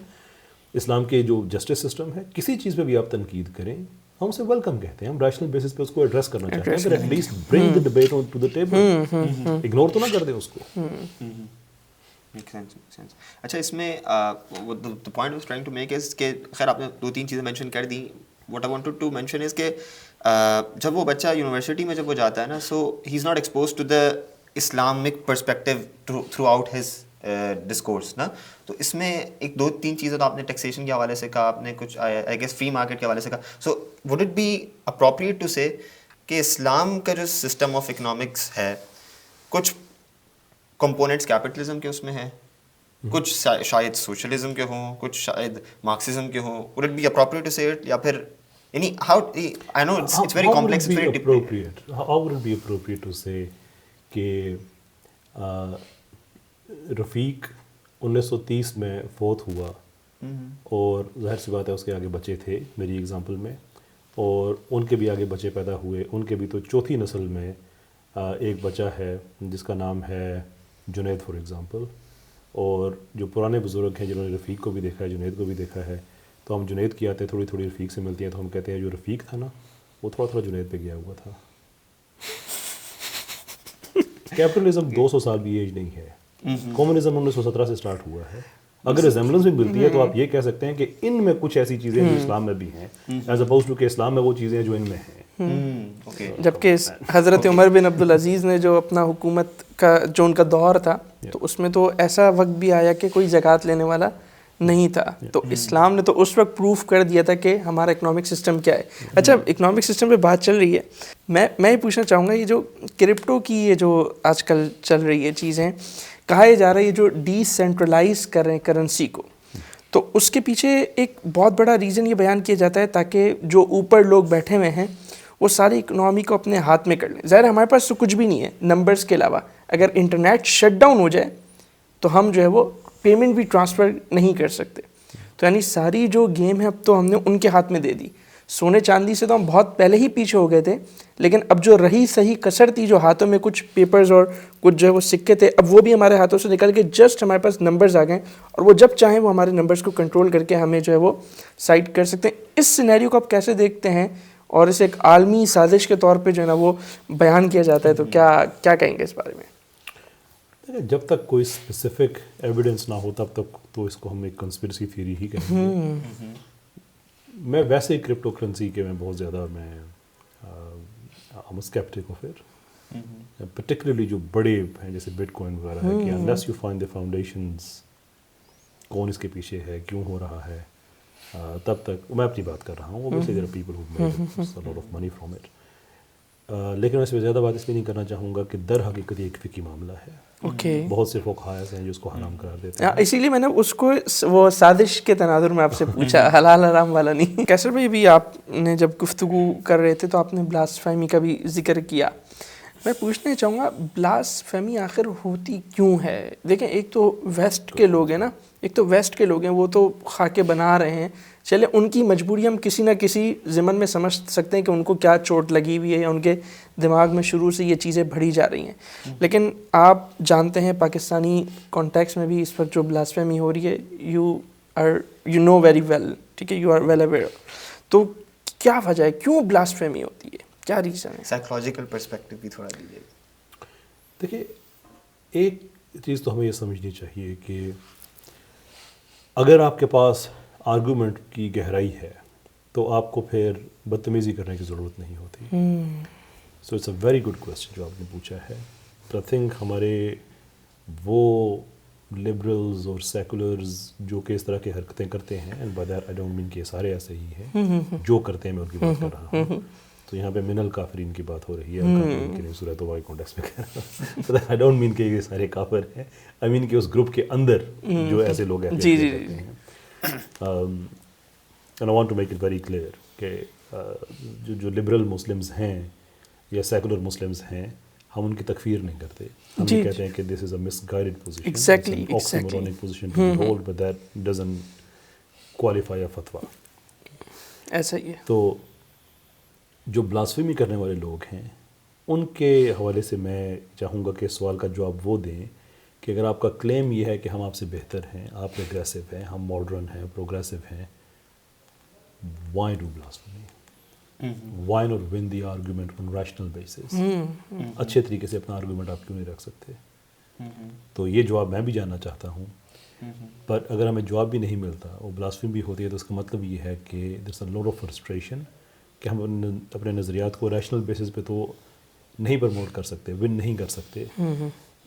اسلام کے جو جسٹس سسٹم ہے, کسی چیز پہ بھی آپ تنقید کریں, ہم اسے ویلکم کہتے ہیں. ہم ریشنل بیسس پہ اس کو ایڈریس کرنا چاہتے ہیں, at least bring the debate on to the table, ignore تو نہ کر دیں اس کو. اچھا, اس میں the point I was trying to make is کہ خیر آپ نے 2-3 چیزیں مینشن کر دی. What I wanted to mention is کہ جب وہ بچہ یونیورسٹی میں جب وہ جاتا ہے نا, so he is not exposed to the Islamic perspective throughout his discourse نا. تو اس میں ایک 2-3 چیزیں تو آپ نے ٹیکسیشن کے حوالے سے کہا, آپ نے کچھ I guess فری مارکیٹ کے حوالے سے کہا. So would it be appropriate to say کہ اسلام کا جو سسٹم آف اکنامکس ہے کچھ کمپوننٹس کیپٹلزم کے اس میں ہیں, کچھ شاید سوشلزم کے ہوں, کچھ شاید مارکسزم کے ہوں. would it be appropriate to say it, یا پھر how, I know it's very complex, it's very appropriate. How would it be appropriate to say کہ رفیق 1930 میں فوت ہوا اور ظاہر سی بات ہے اس کے آگے بچے تھے میری ایگزامپل میں, اور ان کے بھی آگے بچے پیدا ہوئے, ان کے بھی تو چوتھی نسل میں ایک بچہ ہے جس کا نام ہے جنید فار ایگزامپل, اور جو پرانے بزرگ ہیں جنہوں نے رفیق کو بھی دیکھا ہے, جنید کو بھی دیکھا ہے, تو ہم جنید کی آتے تھوڑی تھوڑی رفیق سے ملتی ہیں تو ہم کہتے ہیں جو رفیق تھا نا وہ تھوڑا تھوڑا جنید پہ گیا ہوا تھا. کیپٹلزم 200 سال بھی ایج نہیں ہے, کمیونزم 1917 سے سٹارٹ ہوا ہے. اگر ریزمبلنس بھی ملتی ہے تو آپ یہ کہہ سکتے ہیں کہ ان میں کچھ ایسی چیزیں جو اسلام میں بھی ہیں, ایز اپوز ٹو کہ اسلام میں وہ چیزیں جو ان میں ہیں. جبکہ حضرت عمر بن عبدالعزیز نے جو اپنا حکومت کا جو ان کا دور تھا تو اس میں تو ایسا وقت بھی آیا کہ کوئی زکوٰۃ لینے والا نہیں تھا, تو اسلام نے تو اس وقت پروف کر دیا تھا کہ ہمارا اکنامک سسٹم کیا ہے. اچھا, اکنامک سسٹم پہ بات چل رہی ہے, میں یہ پوچھنا چاہوں گا یہ جو کرپٹو کی یہ جو آج کل چل رہی ہے چیزیں, کہا یہ جا رہا ہے یہ جو ڈی سینٹرلائز کر رہے ہیں کرنسی کو, تو اس کے پیچھے ایک بہت بڑا ریزن یہ بیان کیا جاتا ہے تاکہ جو اوپر لوگ بیٹھے ہوئے ہیں وہ ساری اکنامی کو اپنے ہاتھ میں کر لیں. ظاہر ہمارے پاس تو کچھ بھی نہیں ہے نمبرز کے علاوہ, اگر انٹرنیٹ شٹ ڈاؤن ہو جائے تو ہم جو ہے وہ پیمنٹ بھی ٹرانسفر نہیں کر سکتے. تو یعنی ساری جو گیم ہے اب تو ہم نے ان کے ہاتھ میں دے دی. سونے چاندی سے تو ہم بہت پہلے ہی پیچھے ہو گئے تھے, لیکن اب جو رہی صحیح کسر تھی, جو ہاتھوں میں کچھ پیپرز اور کچھ جو ہے وہ سکے تھے, اب وہ بھی ہمارے ہاتھوں سے نکل کے جسٹ ہمارے پاس نمبرز آ گئے, اور وہ جب چاہیں وہ ہمارے نمبرز کو کنٹرول کر کے ہمیں جو ہے وہ سائٹ کر سکتے ہیں. اس سینیریو کو آپ کیسے دیکھتے ہیں, اور اسے ایک عالمی سازش کے طور پہ جو ہے نا وہ بیان کیا جاتا ہے, تو کیا کہیں گے اس بارے میں؟ جب تک کوئی اسپیسیفک ایویڈنس نہ ہو تب تک تو اس کو ہم ایک کنسپریسی تھیوری ہی کہیں گے. میں ویسے ہی کرپٹو کرنسی کے میں بہت زیادہ اسکیپٹک ہوں, پھر پرٹیکولرلی جو بڑے ہیں جیسے بٹ کوائن وغیرہ ہے کہ unless you find the foundations, کون اس کے پیچھے ہے, کیوں ہو رہا ہے, تب تک میں اپنی بات کر رہا ہوں. obviously there are people who made a lot of money from it, لیکن میں اس میں زیادہ بات اس لیے نہیں کرنا چاہوں گا کہ در حقیقت ایک فقہی معاملہ ہے. بہت سے فقہاء ایسے ہیں جو اس کو حرام قرار دیتے ہیں. اسی لیے میں نے اس کو وہ سازش کے تناظر میں آپ سے پوچھا, حلال حرام والا نہیں. کیسر بھائی بھی آپ نے جب گفتگو کر رہے تھے تو آپ نے بلاسفیمی کا بھی ذکر کیا. میں پوچھنا چاہوں گا بلاسفیمی آخر ہوتی کیوں ہے؟ دیکھیں ایک تو ویسٹ کے لوگ ہیں نا, ایک تو ویسٹ کے لوگ ہیں, وہ تو خاکے بنا رہے ہیں, چلے ان کی مجبوری ہم کسی نہ کسی ضمن میں سمجھ سکتے ہیں کہ ان کو کیا چوٹ لگی ہوئی ہے یا ان کے دماغ میں شروع سے یہ چیزیں بڑھی جا رہی ہیں. لیکن آپ جانتے ہیں پاکستانی کانٹیکس میں بھی اس وقت جو بلاسفیمی ہو رہی ہے, یو نو ویری ویل, ٹھیک ہے, یو آر ویل اویئر. تو کیا وجہ ہے, کیوں بلاسفیمی ہوتی ہے, کیا ریزن ہے؟ سائیکولوجیکل پرسپیکٹو بھی تھوڑا دیجیے. دیکھیے ایک چیز تو ہمیں یہ سمجھنی چاہیے کہ اگر آپ کے پاس آرگومنٹ کی گہرائی ہے تو آپ کو پھر بدتمیزی کرنے کی ضرورت نہیں ہوتی. So it's a very good question جو آپ نے پوچھا ہے. آئی تھنک ہمارے وہ لبرلز اور سیکولرز جو کہ اس طرح کی حرکتیں کرتے ہیں, and by that I don't mean کہ سارے ایسے ہی ہیں جو کرتے ہیں, میں ان کی بات کر رہا ہوں. تو یہاں پہ من الکافرین کی بات ہو رہی ہے, سورہ توبہ کے کانٹیکسٹ میں کہہ رہا ہوں. آئی ڈونٹ مین کہ یہ سارے کافر ہیں, آئی مین کہ اس گروپ کے اندر جو ایسے لوگ کرتے ہیں. And I want to make it very clear کہ جو لبرل مسلمز ہیں یا سیکولر مسلمز ہیں, ہم ان کی تکفیر نہیں کرتے. ہم یہ کہتے ہیں کہ this is a misguided position, it's an oxymoronic position to hold, but that doesn't qualify a fatwa. ایسا ہی ہے. تو جو بلاسفیمی کرنے والے لوگ ہیں ان کے حوالے سے میں چاہوں گا کہ سوال کا جواب وہ دیں کہ اگر آپ کا کلیم یہ ہے کہ ہم آپ سے بہتر ہیں, آپ پروگریسو ہیں, ہم ماڈرن ہیں, پروگریسو ہیں, why do blasphemy? Why not win the argument on rational basis? اچھے طریقے سے اپنا آرگومنٹ آپ کیوں نہیں رکھ سکتے؟ تو یہ جواب میں بھی جاننا چاہتا ہوں. پر اگر ہمیں جواب بھی نہیں ملتا اور بلاسفیمی بھی ہوتی ہے تو اس کا مطلب یہ ہے کہ there's a lot of frustration کہ ہم اپنے نظریات کو ریشنل بیسس پہ تو نہیں پروموٹ کر سکتے, ون نہیں کر سکتے.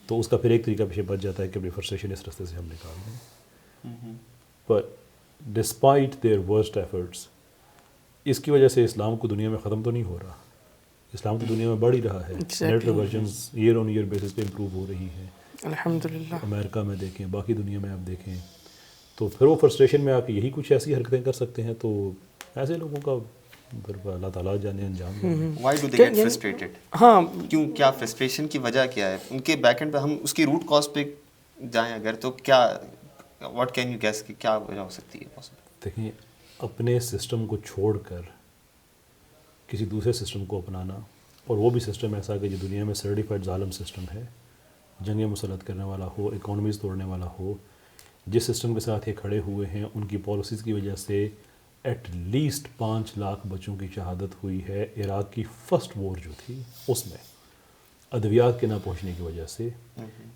تو اس کا پھر ایک طریقہ پیچھے بچ جاتا ہے کہ اپنی فرسٹریشن اس راستے سے ہم نکال دیں. But despite their worst efforts, اس کی وجہ سے اسلام کو دنیا میں ختم تو نہیں ہو رہا. اسلام تو دنیا میں بڑھ ہی رہا ہے. نیٹ ورژنز ایئر آن ایئر بیسس پہ امپروو ہو رہی ہیں الحمدللہ. امریکہ میں دیکھیں, باقی دنیا میں آپ دیکھیں, تو پھر وہ فرسٹریشن میں آ کے یہی کچھ ایسی حرکتیں کر سکتے ہیں. تو ایسے لوگوں کا پھر اللہ تعالیٰ جانے انجام جانے. Why do they get frustrated? ہاں کیوں, کیا فرسٹریشن کی وجہ کیا ہے ان کے بیک اینڈ پہ؟ ہم اس کی روٹ کاز پہ جائیں اگر تو کیا, واٹ کین یو گیس کہ کیا وجہ ہو سکتی ہے پاسبل؟ دیکھیں, اپنے سسٹم کو چھوڑ کر کسی دوسرے سسٹم کو اپنانا, اور وہ بھی سسٹم ایسا کہ جو دنیا میں سرٹیفائڈ ظالم سسٹم ہے, جنگیں مسلط کرنے والا ہو, اکانومیز توڑنے والا ہو, جس سسٹم کے ساتھ یہ کھڑے ہوئے ہیں ان کی پالیسیز کی وجہ سے ایٹ لیسٹ 5 لاکھ بچوں کی شہادت ہوئی ہے. عراق کی فرسٹ وار جو تھی اس میں ادویات کے نہ پہنچنے کی وجہ سے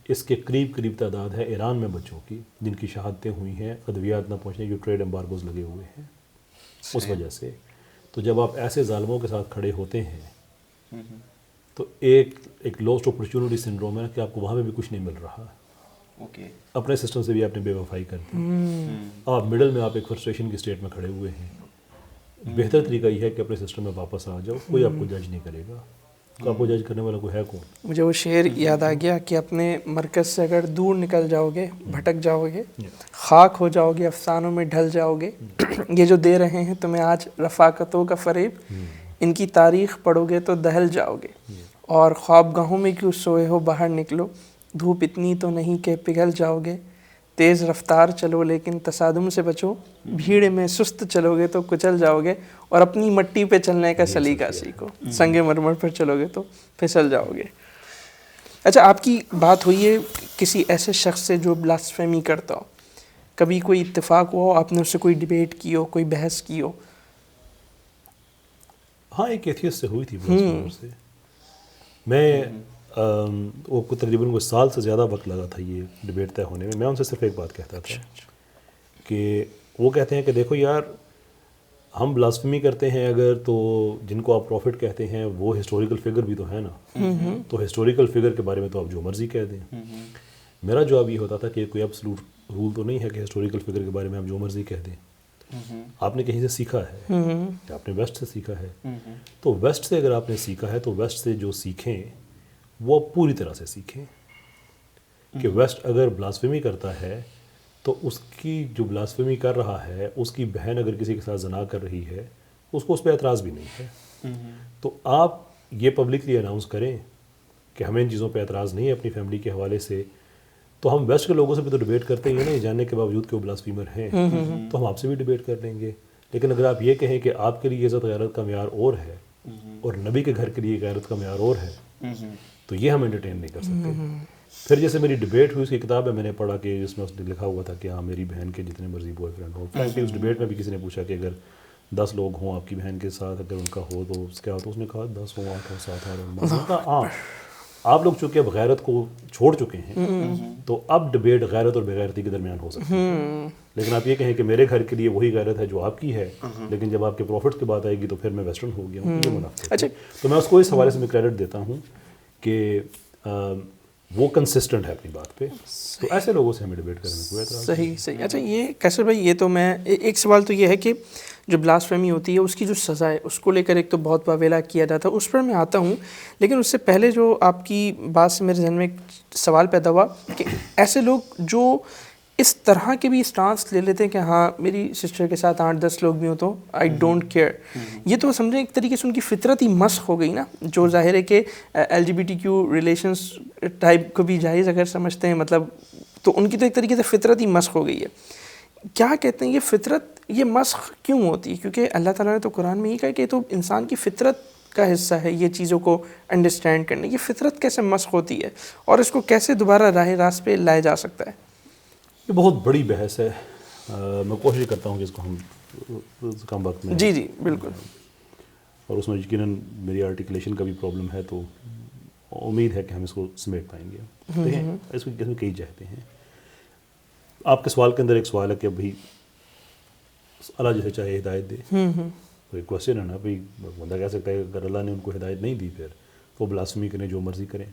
اس کے قریب تعداد ہے ایران میں بچوں کی جن کی شہادتیں ہوئی ہیں ادویات نہ پہنچنے, جو ٹریڈ ایمبارگوز لگے ہوئے ہیں اس وجہ سے. تو جب آپ ایسے ظالموں کے ساتھ کھڑے ہوتے ہیں تو ایک لاسٹ اپرچونٹی سنڈروم ہے کہ آپ کو وہاں پہ بھی کچھ نہیں مل رہا, اپنے سسٹم سے بھی آپ نے بے وفائی کر دی, آپ مڈل میں آپ ایک فرسٹریشن کی سٹیٹ میں کھڑے ہوئے ہیں. بہتر طریقہ یہ ہے کہ اپنے سسٹم میں واپس آ جاؤ, کوئی آپ کو جج نہیں کرے گا, تو آپ کو جج کرنے والا کوئی ہے کون؟ مجھے وہ شعر یاد آ گیا کہ اپنے مرکز سے اگر دور نکل جاؤ گے, بھٹک جاؤ گے, خاک ہو جاؤ گے, افسانوں میں ڈھل جاؤ گے. یہ جو دے رہے ہیں تمہیں آج رفاقتوں کا فریب, ان کی تاریخ پڑھو گے تو دہل جاؤ گے. اور خواب گاہوں میں کیوں سوئے ہو, باہر نکلو, دھوپ اتنی تو نہیں کہ پگھل جاؤ گے. تیز رفتار چلو لیکن تصادم سے بچو, بھیڑ میں سست چلو گے تو کچل جاؤ گے. اور اپنی مٹی پہ چلنے کا سلیقہ سیکھو, سنگ مرمر پر چلو گے تو پھسل جاؤ گے. اچھا, آپ کی بات ہوئی ہے کسی ایسے شخص سے جو بلاسفیمی کرتا ہو, کبھی کوئی اتفاق ہوا ہو, آپ نے اس سے کوئی ڈیبیٹ کی ہو, کوئی بحث کی ہو؟ ہاں, ایک ایتھیسٹ سے ہوئی تھی بلاسفیمر سے. میں وہ تقریباً کوئی سال سے زیادہ وقت لگا تھا یہ ڈبیٹ طے ہونے میں. میں ان سے صرف ایک بات کہتا تھا کہ وہ کہتے ہیں کہ دیکھو یار, ہم بلاسفیمی کرتے ہیں اگر, تو جن کو آپ پروفٹ کہتے ہیں وہ ہسٹوریکل فگر بھی تو ہے نا, تو ہسٹوریکل فگر کے بارے میں تو آپ جو مرضی کہہ دیں. میرا جواب یہ ہوتا تھا کہ کوئی ایبسولوٹ رول تو نہیں ہے کہ ہسٹوریکل فگر کے بارے میں آپ جو مرضی کہہ دیں. آپ نے کہیں سے سیکھا ہے, آپ نے ویسٹ سے سیکھا ہے, تو ویسٹ سے اگر آپ نے سیکھا ہے تو ویسٹ سے جو سیکھیں وہ پوری طرح سے سیکھیں. کہ ویسٹ اگر بلاسفیمی کرتا ہے تو اس کی جو بلاسفیمی کر رہا ہے, اس کی بہن اگر کسی کے ساتھ زنا کر رہی ہے, اس کو اس پہ اعتراض بھی نہیں ہے. تو آپ یہ پبلکلی اناؤنس کریں کہ ہمیں ان چیزوں پہ اعتراض نہیں ہے اپنی فیملی کے حوالے سے. تو ہم ویسٹ کے لوگوں سے بھی تو ڈیبیٹ کرتے ہیں نا, یہ جاننے کے باوجود کہ وہ بلاسفیمر ہیں, تو ہم آپ سے بھی ڈیبیٹ کر لیں گے. لیکن اگر آپ یہ کہیں کہ آپ کے لیے عزت غیرت کا معیار اور ہے اور نبی کے گھر کے لیے غیرت کا معیار اور ہے, تو یہ ہم انٹرٹین نہیں کر سکتے. پھر جیسے میری ڈیبیٹ ہوئی, اس کی کتاب ہے میں نے پڑھا کہ جس میں اس نے لکھا ہوا تھا کہ ہاں میری بہن کے جتنے مرضی بوائے فرینڈ ہوں. فرینکلی اس ڈیبیٹ میں بھی کسی نے پوچھا کہ اگر 10 لوگ ہوں آپ کی بہن کے ساتھ, اگر ان کا ہو تو کیا ہو, تو اس نے کہا 10 ہوں, 8 ہوں, 7 ہوں. ہاں, آپ لوگ چونکہ اب غیرت کو چھوڑ چکے ہیں تو اب ڈیبیٹ غیرت اور بغیرتی کے درمیان ہو سکتی ہے. لیکن آپ یہ کہیں کہ میرے گھر کے لیے وہی غیرت ہے جو آپ کی ہے, لیکن جب آپ کے پروفٹس کی بات آئے گی تو پھر میں ویسٹرن ہو گیا ہوں, یہ منافقت ہے. تو میں اس کو اس حوالے سے میں کریڈٹ دیتا ہوں کہ وہ کنسسٹنٹ ہے اپنی بات پہ. تو ایسے لوگوں سے ہمیں ڈیبیٹ کرنے میں کوئی اعتراض نہیں. صحیح. اچھا, یہ کیسر بھائی, یہ تو میں ایک سوال تو یہ ہے کہ جو بلاسفیمی ہوتی ہے اس کی جو سزا ہے اس کو لے کر ایک تو بہت واویلا کیا جاتا ہے, اس پر میں آتا ہوں. لیکن اس سے پہلے جو آپ کی بات سے میرے ذہن میں ایک سوال پیدا ہوا کہ ایسے لوگ جو اس طرح کے بھی اسٹانس لے لیتے ہیں کہ ہاں میری سسٹر کے ساتھ 8-10 لوگ بھی ہوں تو آئی ڈونٹ کیئر, یہ تو سمجھیں ایک طریقے سے ان کی فطرت ہی مسخ ہو گئی نا. جو ظاہر ہے کہ LGBTQ ریلیشنس ٹائپ کو بھی جائز اگر سمجھتے ہیں, مطلب تو ان کی تو ایک طریقے سے فطرت ہی مسخ ہو گئی ہے. کیا کہتے ہیں یہ فطرت یہ مسخ کیوں ہوتی ہے؟ کیونکہ اللہ تعالیٰ نے تو قرآن میں یہ کہا کہ یہ تو انسان کی فطرت کا حصہ ہے یہ چیزوں کو انڈرسٹینڈ کرنے. یہ فطرت کیسے مسخ ہوتی ہے اور اس کو کیسے دوبارہ راہ راست پہ لایا جا سکتا ہے؟ یہ بہت بڑی بحث ہے. میں کوشش کرتا ہوں کہ اس کو ہم کم وقت میں جی بالکل, اور اس میں یقیناً میری آرٹیکولیشن کا بھی پرابلم ہے, تو امید ہے کہ ہم اس کو سمیٹ پائیں گے. دیکھیں اس میں کئی جہتیں ہیں. آپ کے سوال کے اندر ایک سوال ہے کہ بھائی اللہ جیسے چاہے ہدایت دے, تو ایک کوشچن ہے نا بھائی, بندہ کہہ سکتا ہے اگر اللہ نے ان کو ہدایت نہیں دی پھر تو وہ بلاسفیمی کریں, جو مرضی کریں.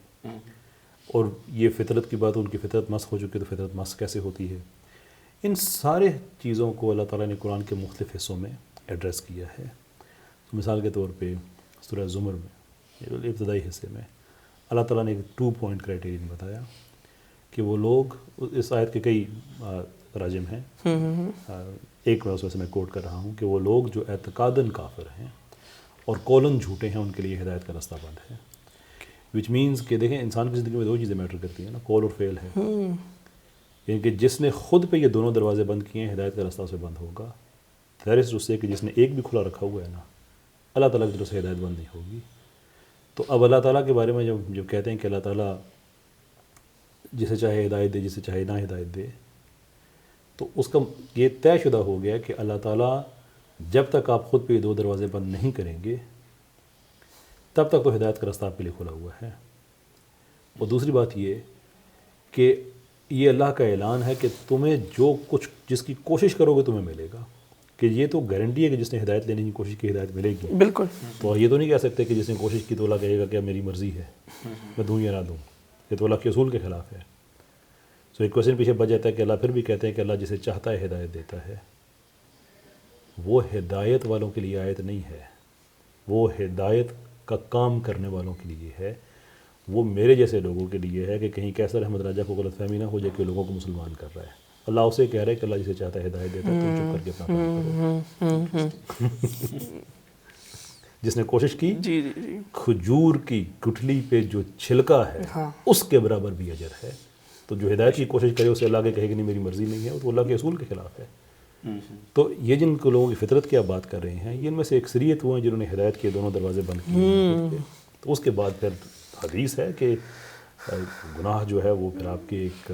اور یہ فطرت کی بات, ان کی فطرت مسخ ہو چکی, تو فطرت مسخ کیسے ہوتی ہے؟ ان سارے چیزوں کو اللہ تعالیٰ نے قرآن کے مختلف حصوں میں ایڈریس کیا ہے. مثال کے طور پہ سورہ زمر میں ابتدائی حصے میں اللہ تعالیٰ نے ایک 2 پوائنٹ کرائٹیرین بتایا کہ وہ لوگ, اس آیت کے کئی تراجم ہیں, ایک میں اس میں سے میں کوٹ کر رہا ہوں کہ وہ لوگ جو اعتقاداً کافر ہیں, اور کولن جھوٹے ہیں ان کے لیے ہدایت کا راستہ بند ہے. وچ مینس کہ دیکھیں انسان کی زندگی میں دو چیزیں میٹر کرتی ہیں نا, کول اور فیل ہے. یعنی کہ جس نے خود پہ یہ دونوں دروازے بند کیے ہیں ہدایت کا راستہ اسے بند ہوگا. دیٹ از ٹو سے کہ جس نے ایک بھی کھلا رکھا ہوا ہے نا, اللہ تعالیٰ کی طرف سے ہدایت بند نہیں ہوگی. تو اب اللہ تعالیٰ کے بارے میں جب کہتے ہیں کہ اللہ تعالیٰ جسے چاہے ہدایت دے جسے چاہے نہ ہدایت دے, تو اس کا یہ طے شدہ ہو گیا کہ اللہ تعالیٰ جب تک آپ خود پہ یہ دو دروازے بند نہیں کریں گے تب تک تو ہدایت کا راستہ آپ کے لیے کھلا ہوا ہے. اور دوسری بات یہ کہ یہ اللہ کا اعلان ہے کہ تمہیں جو کچھ جس کی کوشش کرو گے تمہیں ملے گا. کہ یہ تو گارنٹی ہے کہ جس نے ہدایت لینے کی کوشش کی ہدایت ملے گی. بالکل. تو یہ تو نہیں کہہ سکتے کہ جس نے کوشش کی تو اللہ کہے گا کہ میری مرضی ہے میں دوں یا نہ دوں. یہ تو اللہ کے اصول کے خلاف ہے. سو ایک کوشچن پیچھے بچ جاتا ہے کہ اللہ پھر بھی کہتے ہیں کہ اللہ جسے چاہتا ہے ہدایت دیتا ہے. وہ ہدایت والوں کے لیے آیت نہیں ہے, وہ ہدایت کا کام کرنے والوں کے لیے ہے. وہ میرے جیسے لوگوں کے لیے ہے کہ کہیں کیسر احمد راجہ کو غلط فہمی نہ ہو جائے کہ لوگوں کو مسلمان کر رہا ہے. اللہ اسے کہہ رہا ہے کہ اللہ جسے چاہتا ہے ہدایت دیتا ہے, تم چپ کر کے اپنا کام کرو. جس نے کوشش کی جی جی جی کھجور کی گٹھلی پہ جو چھلکا ہے اس کے برابر بھی اجر ہے. تو جو ہدایت کی کوشش کرے اسے اللہ کے کہے کہ نہیں میری مرضی نہیں ہے, وہ تو اللہ کے اصول کے خلاف ہے. تو یہ جن کو لوگوں کی فطرت کی آپ بات کر رہے ہیں یہ ان میں سے اکثریت وہ ہیں جنہوں نے ہدایت کے دونوں دروازے بند کیے. تو اس کے بعد پھر حدیث ہے کہ گناہ جو ہے وہ پھر آپ کے ایک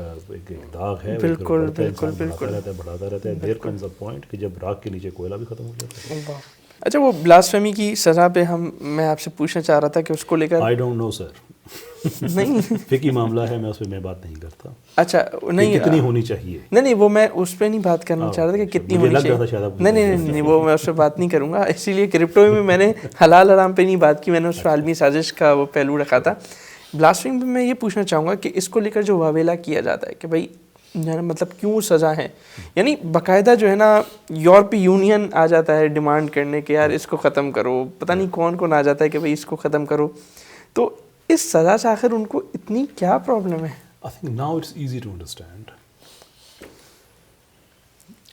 داغ ہے. بالکل بڑھاتا رہتا ہے. دیر کمز اے پوائنٹ کہ جب راگ کے نیچے کوئلہ بھی ختم ہو جاتا ہے. اچھا وہ بلاسفیمی کی سزا پہ میں آپ سے پوچھنا چاہ رہا تھا کہ اس کو لے کر آئی ڈونٹ نو سر, نہیں فقہی معاملہ ہے, میں اس پہ میں بات نہیں کرتا. اچھا نہیں کتنی ہونی چاہیے, نہیں وہ میں اس پہ نہیں بات کرنا چاہ رہا تھا کہ کتنی ہونی چاہیے. نہیں وہ میں اس پہ بات نہیں کروں گا. اسی لیے کرپٹو میں نے حلال حرام پہ نہیں بات کی, میں نے اس پہ عالمی سازش کا وہ پہلو رکھا تھا. بلاسفیمی پہ میں یہ پوچھنا چاہوں گا کہ اس کو لے کر جو واویلا کیا جاتا ہے کہ بھائی مطلب کیوں سزا ہے, یعنی باقاعدہ جو ہے نا یورپی یونین آ جاتا ہے ڈیمانڈ کرنے کہ یار اس کو ختم کرو, پتہ نہیں کون آ جاتا ہے کہ بھائی اس کو ختم کرو. تو اس سزا سے آخر ان کو اتنی کیا پرابلم ہے؟ I think now it's easy to understand.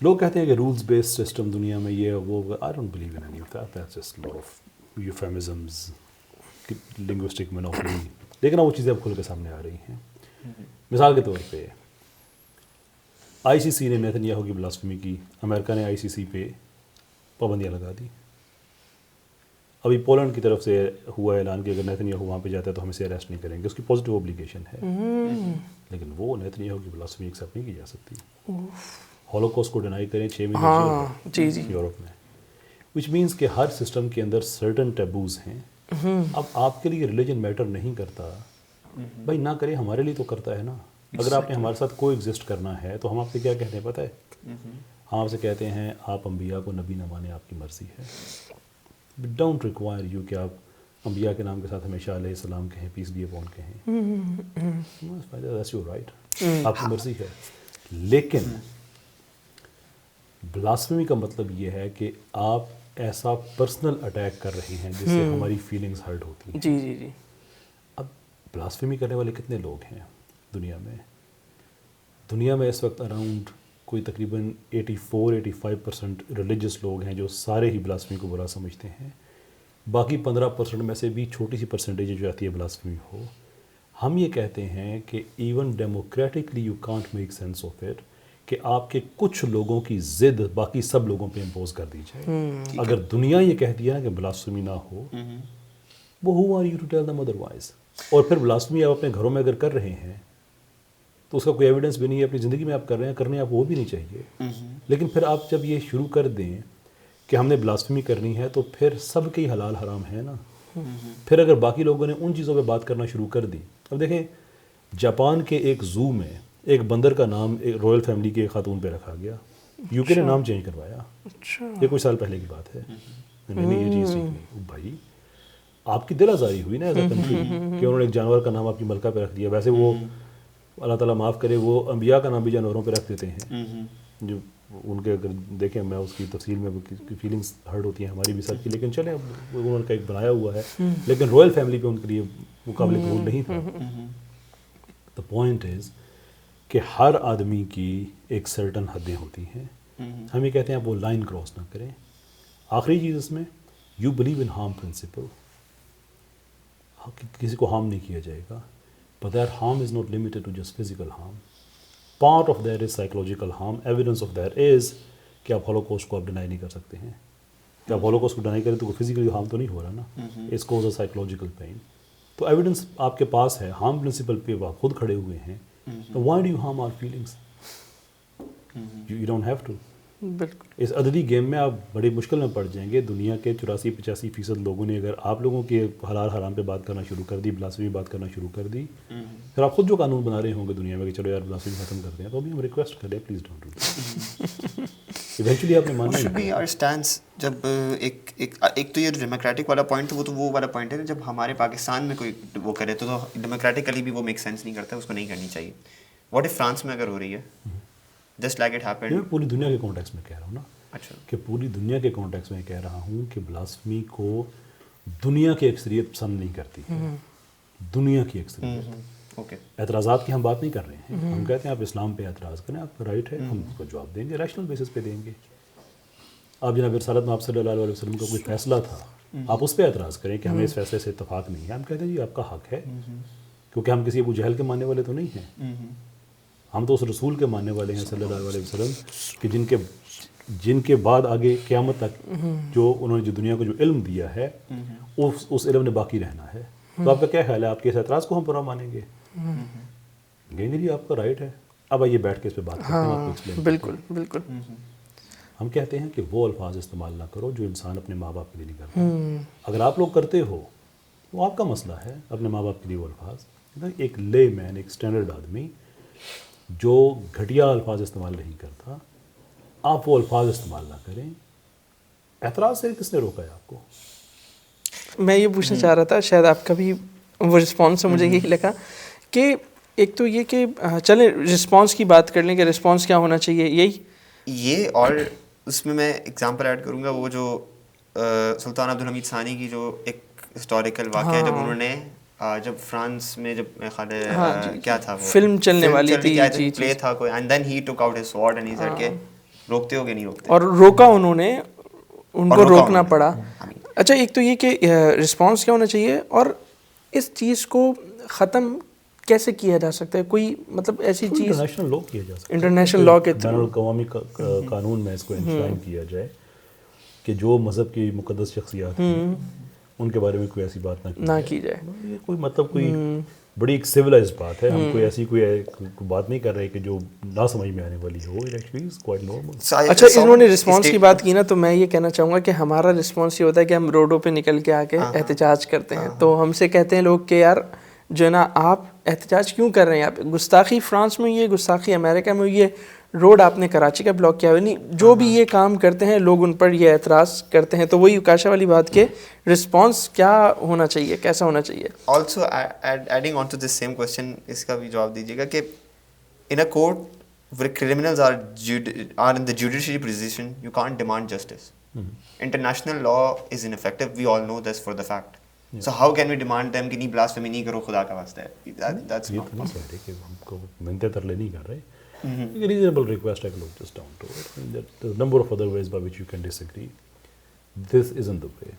لوگ کہتے ہیں کہ رولز بیسڈ سسٹم دنیا میں یہ وہ, I don't believe in any of that. That's just a lot of euphemisms, linguistic monopoly. لیکن وہ چیزیں اب کھل کے سامنے آ رہی ہیں. مثال کے طور پہ آئی سی سی نے نیتن یاہو کی بلاسفیمی کی, امریکہ نے آئی سی سی پہ پابندیاں لگا دی. ابھی پولینڈ کی طرف سے ہوا اعلان کہ اگر نیتن یاہو وہاں پہ جاتا ہے تو ہم اسے اریسٹ نہیں کریں گے, اس کی پازیٹیو اوبلیگیشن ہے. لیکن وہ نیتن یاہو کی بلاسفیمی ایکسیپٹ نہیں کی جا سکتی. ہولوکاسٹ کو ڈینائی کریں 6 مہینے جی جی یورپ میں, وچ مینس کہ ہر سسٹم کے اندر سرٹن ٹیبوز ہیں. اب آپ کے لیے ریلیجن میٹر نہیں کرتا, بھائی نہ کرے, ہمارے لیے تو کرتا ہے نا. اگر آپ نے ہمارے ساتھ کو ایگزسٹ کرنا ہے تو ہم آپ سے کیا کہتے ہیں پتہ ہے, ہم آپ سے کہتے ہیں آپ انبیاء کو نبی نہ مانیں, آپ کی مرضی ہے. ڈونٹ ریکوائر یو کہ آپ انبیاء کے نام کے ساتھ ہمیشہ علیہ السلام کہیں, پیس بی اپون کہیں. دیٹس یور رائٹ, آپ کی مرضی ہے. لیکن بلاسفیمی کا مطلب یہ ہے کہ آپ ایسا پرسنل اٹیک کر رہے ہیں جس سے ہماری فیلنگز ہرٹ ہوتی ہیں. جی جی جی. اب بلاسفیمی کرنے والے کتنے لوگ ہیں دنیا میں؟ دنیا میں اس وقت اراؤنڈ کوئی تقریباً 84-85% ریلیجس لوگ ہیں جو سارے ہی بلاسفیمی کو برا سمجھتے ہیں. باقی 15% میں سے بھی چھوٹی سی پرسنٹیج جو آتی ہے بلاسفیمی ہو. ہم یہ کہتے ہیں کہ even democratically you can't make sense of it کہ آپ کے کچھ لوگوں کی ضد باقی سب لوگوں پہ امپوز کر دی جائے. اگر دنیا یہ کہتی ہے نا کہ بلاسفیمی نہ ہو, وہ who are you to tell them otherwise. اور پھر بلاسفیمی آپ اپنے گھروں میں اگر کر رہے ہیں تو اس کا کوئی ایویڈنس بھی نہیں ہے, اپنی زندگی میں آپ کر رہے ہیں, کرنے آپ وہ بھی نہیں چاہیے. لیکن پھر آپ جب یہ شروع کر دیں کہ ہم نے بلاسفیمی کرنی ہے تو پھر سب کے حلال حرام ہے نا. پھر اگر باقی لوگوں نے ان چیزوں پہ بات کرنا شروع کر دی, اب دیکھیں جاپان کے ایک زو میں ایک بندر کا نام ایک رائل فیملی کے خاتون پہ رکھا گیا, یو کے نے نام چینج کروایا. یہ کچھ سال پہلے کی بات ہے. میں نے یہ چیز ٹھیک نہیں. بھائی آپ کی دل آزاری ہوئی نا ایز اے کنٹری کہ انہوں نے ایک جانور کا نام آپ کی ملکہ پہ رکھ دیا. ویسے وہ اللہ تعالیٰ معاف کرے, وہ انبیاء کا نام بھی جانوروں پہ رکھ دیتے ہیں جو ان کے اگر دیکھیں میں اس کی تفصیل میں فیلنگس ہرٹ ہوتی ہیں ہماری بھی سب کی. لیکن چلیں انہوں نے کا ایک بنایا ہوا ہے, لیکن رائل فیملی پہ ان کے لیے وہ قابل قبول نہیں تھا. دا پوائنٹ از کہ ہر آدمی کی ایک سرٹن حدیں ہوتی ہیں. ہم یہ کہتے ہیں آپ وہ لائن کراس نہ کریں. آخری چیز اس میں you believe in harm principal, کسی کو ہارم نہیں کیا جائے گا, but that harm is not limited to just physical harm. Part of that is psychological harm. Evidence of that is کہ آپ ہولوکوسٹ کو آپ ڈینائی نہیں کر سکتے ہیں. کہ آپ ہولوکوسٹ کو ڈینائی کریں تو کوئی فزیکلی ہارم تو نہیں ہو رہا نا, اس کوز اے سائیکولوجیکل پین. تو ایویڈنس آپ کے پاس ہے, ہارم پرنسپل پہ آپ خود کھڑے ہوئے ہیں. Why do you harm our feelings? You don't have to. بالکل. اس عددی گیم میں آپ بڑی مشکل میں پڑ جائیں گے. دنیا کے 84-85% لوگوں نے اگر آپ لوگوں کے حلال حرام پہ بات کرنا شروع کر دی, بلاسفمی بات کرنا شروع کر دی, پھر آپ خود جو قانون بنا رہے ہوں گے دنیا میں کہ چلو یار بلاسفمی ختم کرتے ہیں, تو ابھی ہم ریکویسٹ کر رہے ہیں please don't do that. Eventually آپ نے ماننا ہے. اور اسٹینڈس جب ایک تو یہ ڈیموکریٹک والا پوائنٹ وہ تو وہ والا پوائنٹ ہے جب ہمارے پاکستان میں کوئی وہ کرے تو ڈیموکریٹکلی بھی وہ میک سینس نہیں کرتا, اس کو نہیں کرنی چاہیے. واٹ اف فرانس میں اگر ہو رہی ہے جسٹ لائک اٹ ہیپنڈ. میں پوری دنیا کے کانٹیکس میں کہہ رہا ہوں نا. اچھا. کہ پوری دنیا کے کانٹیکس میں کہہ رہا ہوں کہ بلاسفمی کو دنیا کی اکثریت پسند نہیں کرتی ہے. دنیا کی اکثریت. اوکے. اعتراضات کی ہم بات نہیں کر رہے ہیں. ہم کہتے ہیں آپ اسلام پہ اعتراض کریں, آپ کا رائٹ ہے, ہم اس کو جواب دیں گے, ریشنل بیسس پہ دیں گے. آپ جناب رسالت میں آپ صلی اللہ علیہ وسلم کا کوئی فیصلہ تھا, آپ اس پہ اعتراض کریں کہ ہمیں اس فیصلے سے اتفاق نہیں ہے. ہم کہتے ہیں جی آپ کا حق ہے, کیونکہ ہم کسی ابو جہل کے ماننے والے تو نہیں ہیں. ہم تو اس رسول کے ماننے والے ہیں صلی اللہ علیہ وسلم, کہ جن کے بعد آگے قیامت تک جو انہوں نے جو دنیا کو جو علم دیا ہے اس علم نے باقی رہنا ہے. تو آپ کا کیا خیال ہے, آپ کے اس اعتراض کو ہم پورا مانیں گے؟ کہیں گے جی آپ کا رائٹ ہے. اب آئیے بیٹھ کے اس پہ بات کرتے ہیں, آپ کو ایکسپلین. بالکل بالکل. ہم کہتے ہیں کہ وہ الفاظ استعمال نہ کرو جو انسان اپنے ماں باپ کے لیے نہیں کرتا. اگر آپ لوگ کرتے ہو وہ آپ کا مسئلہ ہے, اپنے ماں باپ کے لیے وہ الفاظ. ایک لے مین, ایک اسٹینڈرڈ آدمی جو گھٹیا الفاظ استعمال نہیں کرتا, آپ وہ الفاظ استعمال نہ کریں. اعتراض سے کس نے روکا ہے آپ کو؟ میں یہ پوچھنا چاہ رہا تھا, شاید آپ کا بھی وہ رسپانس سے مجھے یہی لگا کہ ایک تو یہ کہ چلیں رسپانس کی بات کر لیں کہ رسپانس کیا ہونا چاہیے. یہی یہ اور اس میں ایگزامپل ایڈ کروں گا, وہ جو سلطان عبدالحمید ثانی کی جو ایک ہسٹوریکل واقعہ ہے, جب انہوں نے جب فرانس میں جب خیال ہے کیا تھا وہ فلم چلنے والی تھی, پلے تھا کوئی, and then he took out his sword and he said کہ روکتے ہو کہ نہیں روکتے, اور روکا انہوں نے, ان کو روکنا پڑا. اچھا ایک تو یہ کہ رسپانس کیا ہونا چاہیے, اور اس چیز کو ختم کیسے کیا جا سکتا ہے؟ کوئی مطلب ایسی چیز انٹرنیشنل لا کیا جا سکتا ہے, انٹرنیشنل لا کے بین الاقوامی قانون میں اس کو انشرائن کیا جائے کہ جو مذہب کی مقدس شخصیات ہیں ان کے بارے میں کوئی ایسی بات نہ کی جائے. یہ کوئی مطلب کوئی بڑی ایک سویلائزڈ بات ہے. ہم کوئی ایسی کوئی بات نہیں کر رہے کہ جو نہ سمجھ میں آنے والی ہو. اچھا انہوں نے رسپانس کی بات کی نا, تو میں یہ کہنا چاہوں گا کہ ہمارا رسپانس یہ ہوتا ہے کہ ہم روڈوں پہ نکل کے آ کے احتجاج کرتے ہیں. تو ہم سے کہتے ہیں لوگ کہ یار جو ہے نا آپ احتجاج کیوں کر رہے ہیں, آپ گستاخی فرانس میں ہوئی ہے, گستاخی امریکہ میں ہوئی ہے, روڈ آپ نے کراچی کا بلاک کیا ہوا نہیں. جو بھی یہ کام کرتے ہیں لوگ ان پر یہ اعتراض کرتے ہیں. تو وہی اکاشا والی بات کہ رسپانس کیا ہونا چاہیے, کیسا ہونا چاہیے. Also adding on to this same question, اس کا بھی جواب دیجیے گا کہ in a court where criminals are in the judiciary position, you can't demand justice. International law is ineffective, we all know this for the fact. So how can we demand them کہ نہیں blasphemy نہیں کرو خدا کا واسطہ ہے. That's یہ تو نہیں کہہ رہے کہ ہم کو منتے ترلے نہیں کر رہے. A reasonable request I can look just down to it. There's a number of other ways by which you can disagree. This isn't the way.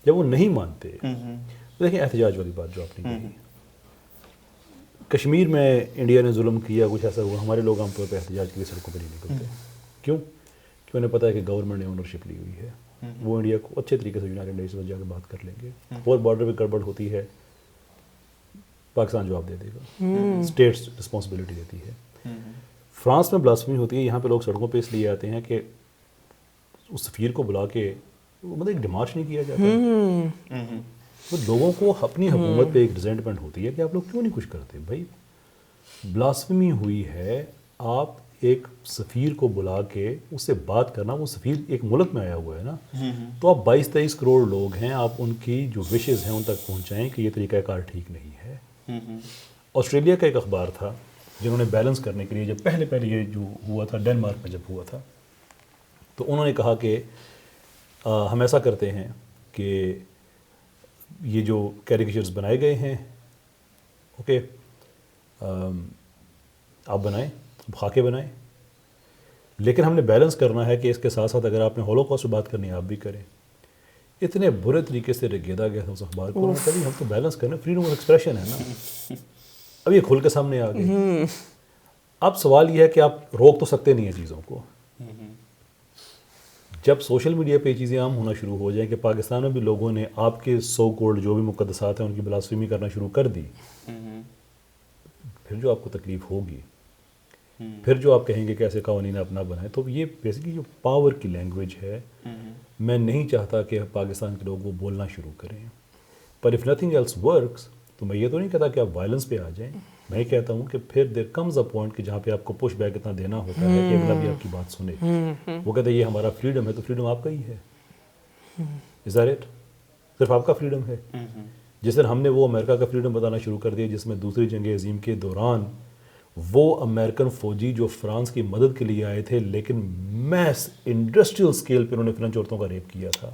جب وہ نہیں مانتے, دیکھیں احتجاج والی بات جو آپ نے کہی, کشمیر میں انڈیا نے ظلم کیا, کچھ ایسا ہوا, ہمارے لوگ عام طور پہ احتجاج کے لیے سڑکوں پہ نہیں نکلتے. کیوں؟ کہ انہیں پتہ ہے کہ گورنمنٹ نے اونرشپ لی ہوئی ہے. وہ انڈیا کو اچھے طریقے سے یونائٹڈ نیشنز میں جا کے بات کر لیں گے, اور بارڈر پہ گڑبڑ ہوتی ہے پاکستان جواب دے دے گا, اسٹیٹس رسپانسبلٹی دیتی ہے. فرانس میں بلاسفمی ہوتی ہے, یہاں پہ لوگ سڑکوں پہ اس لیے آتے ہیں کہ اس سفیر کو بلا کے مطلب ایک ڈیمارچ نہیں کیا جاتا. تو لوگوں کو اپنی حکومت پہ ایک ریزنٹمنٹ ہوتی ہے کہ آپ لوگ کیوں نہیں کچھ کرتے. بھائی بلاسفمی ہوئی ہے, آپ ایک سفیر کو بلا کے اس سے بات کرنا, وہ سفیر ایک ملک میں آیا ہوا ہے نا, تو آپ 22-23 کروڑ لوگ ہیں, آپ ان کی جو وشز ہیں ان تک پہنچائیں کہ یہ طریقہ کار ٹھیک نہیں ہے. آسٹریلیا کا ایک اخبار تھا جنہوں نے بیلنس کرنے کے لیے, جب پہلے یہ جو ہوا تھا ڈنمارک میں جب ہوا تھا, تو انہوں نے کہا کہ ہم ایسا کرتے ہیں کہ یہ جو کیریکیچرز بنائے گئے ہیں, اوکے آپ بنائیں, خاکے بنائیں, لیکن ہم نے بیلنس کرنا ہے کہ اس کے ساتھ ساتھ اگر آپ نے ہولوکاسٹ سے بات کرنی ہے آپ بھی کریں. اتنے برے طریقے سے رگیدا گیا تھا اس اخبار کو. کبھی ہم تو بیلنس کرنا, فریڈم آف ایکسپریشن ہے نا. اب یہ کھل کے سامنے آ گئی. اب سوال یہ ہے کہ آپ روک تو سکتے نہیں ہیں چیزوں کو. جب سوشل میڈیا پہ یہ چیزیں عام ہونا شروع ہو جائیں کہ پاکستان میں بھی لوگوں نے آپ کے سو کولڈ جو بھی مقدسات ہیں ان کی بلاسفیمی کرنا شروع کر دی, پھر جو آپ کو تکلیف ہوگی, پھر جو آپ کہیں گے کہ ایسے قوانین اپنا بنائیں, تو یہ بیسیکلی جو پاور کی لینگویج ہے, میں نہیں چاہتا کہ پاکستان کے لوگ وہ بولنا شروع کریں. پر اف نتھنگ ایلس ورکس, تو میں یہ تو نہیں کہتا کہ آپ وائلنس پہ آ جائیں. میں کہتا ہوں کہ پھر دیر کمز اے پوائنٹ کہ جہاں پہ آپ کو پش بیک اتنا دینا ہوتا ہے کہ اگلا بھی آپ کی بات سنے. وہ کہتے ہیں یہ ہمارا فریڈم ہے, تو فریڈم آپ کا ہی ہے. Is that it? صرف آپ کا فریڈم ہے. جس دن ہم نے وہ امریکہ کا فریڈم بتانا شروع کر دیا جس میں دوسری جنگ عظیم کے دوران وہ امریکن فوجی جو فرانس کی مدد کے لیے آئے تھے لیکن میس انڈسٹریل اسکیل پہ انہوں نے فرینچ عورتوں کا ریپ کیا تھا,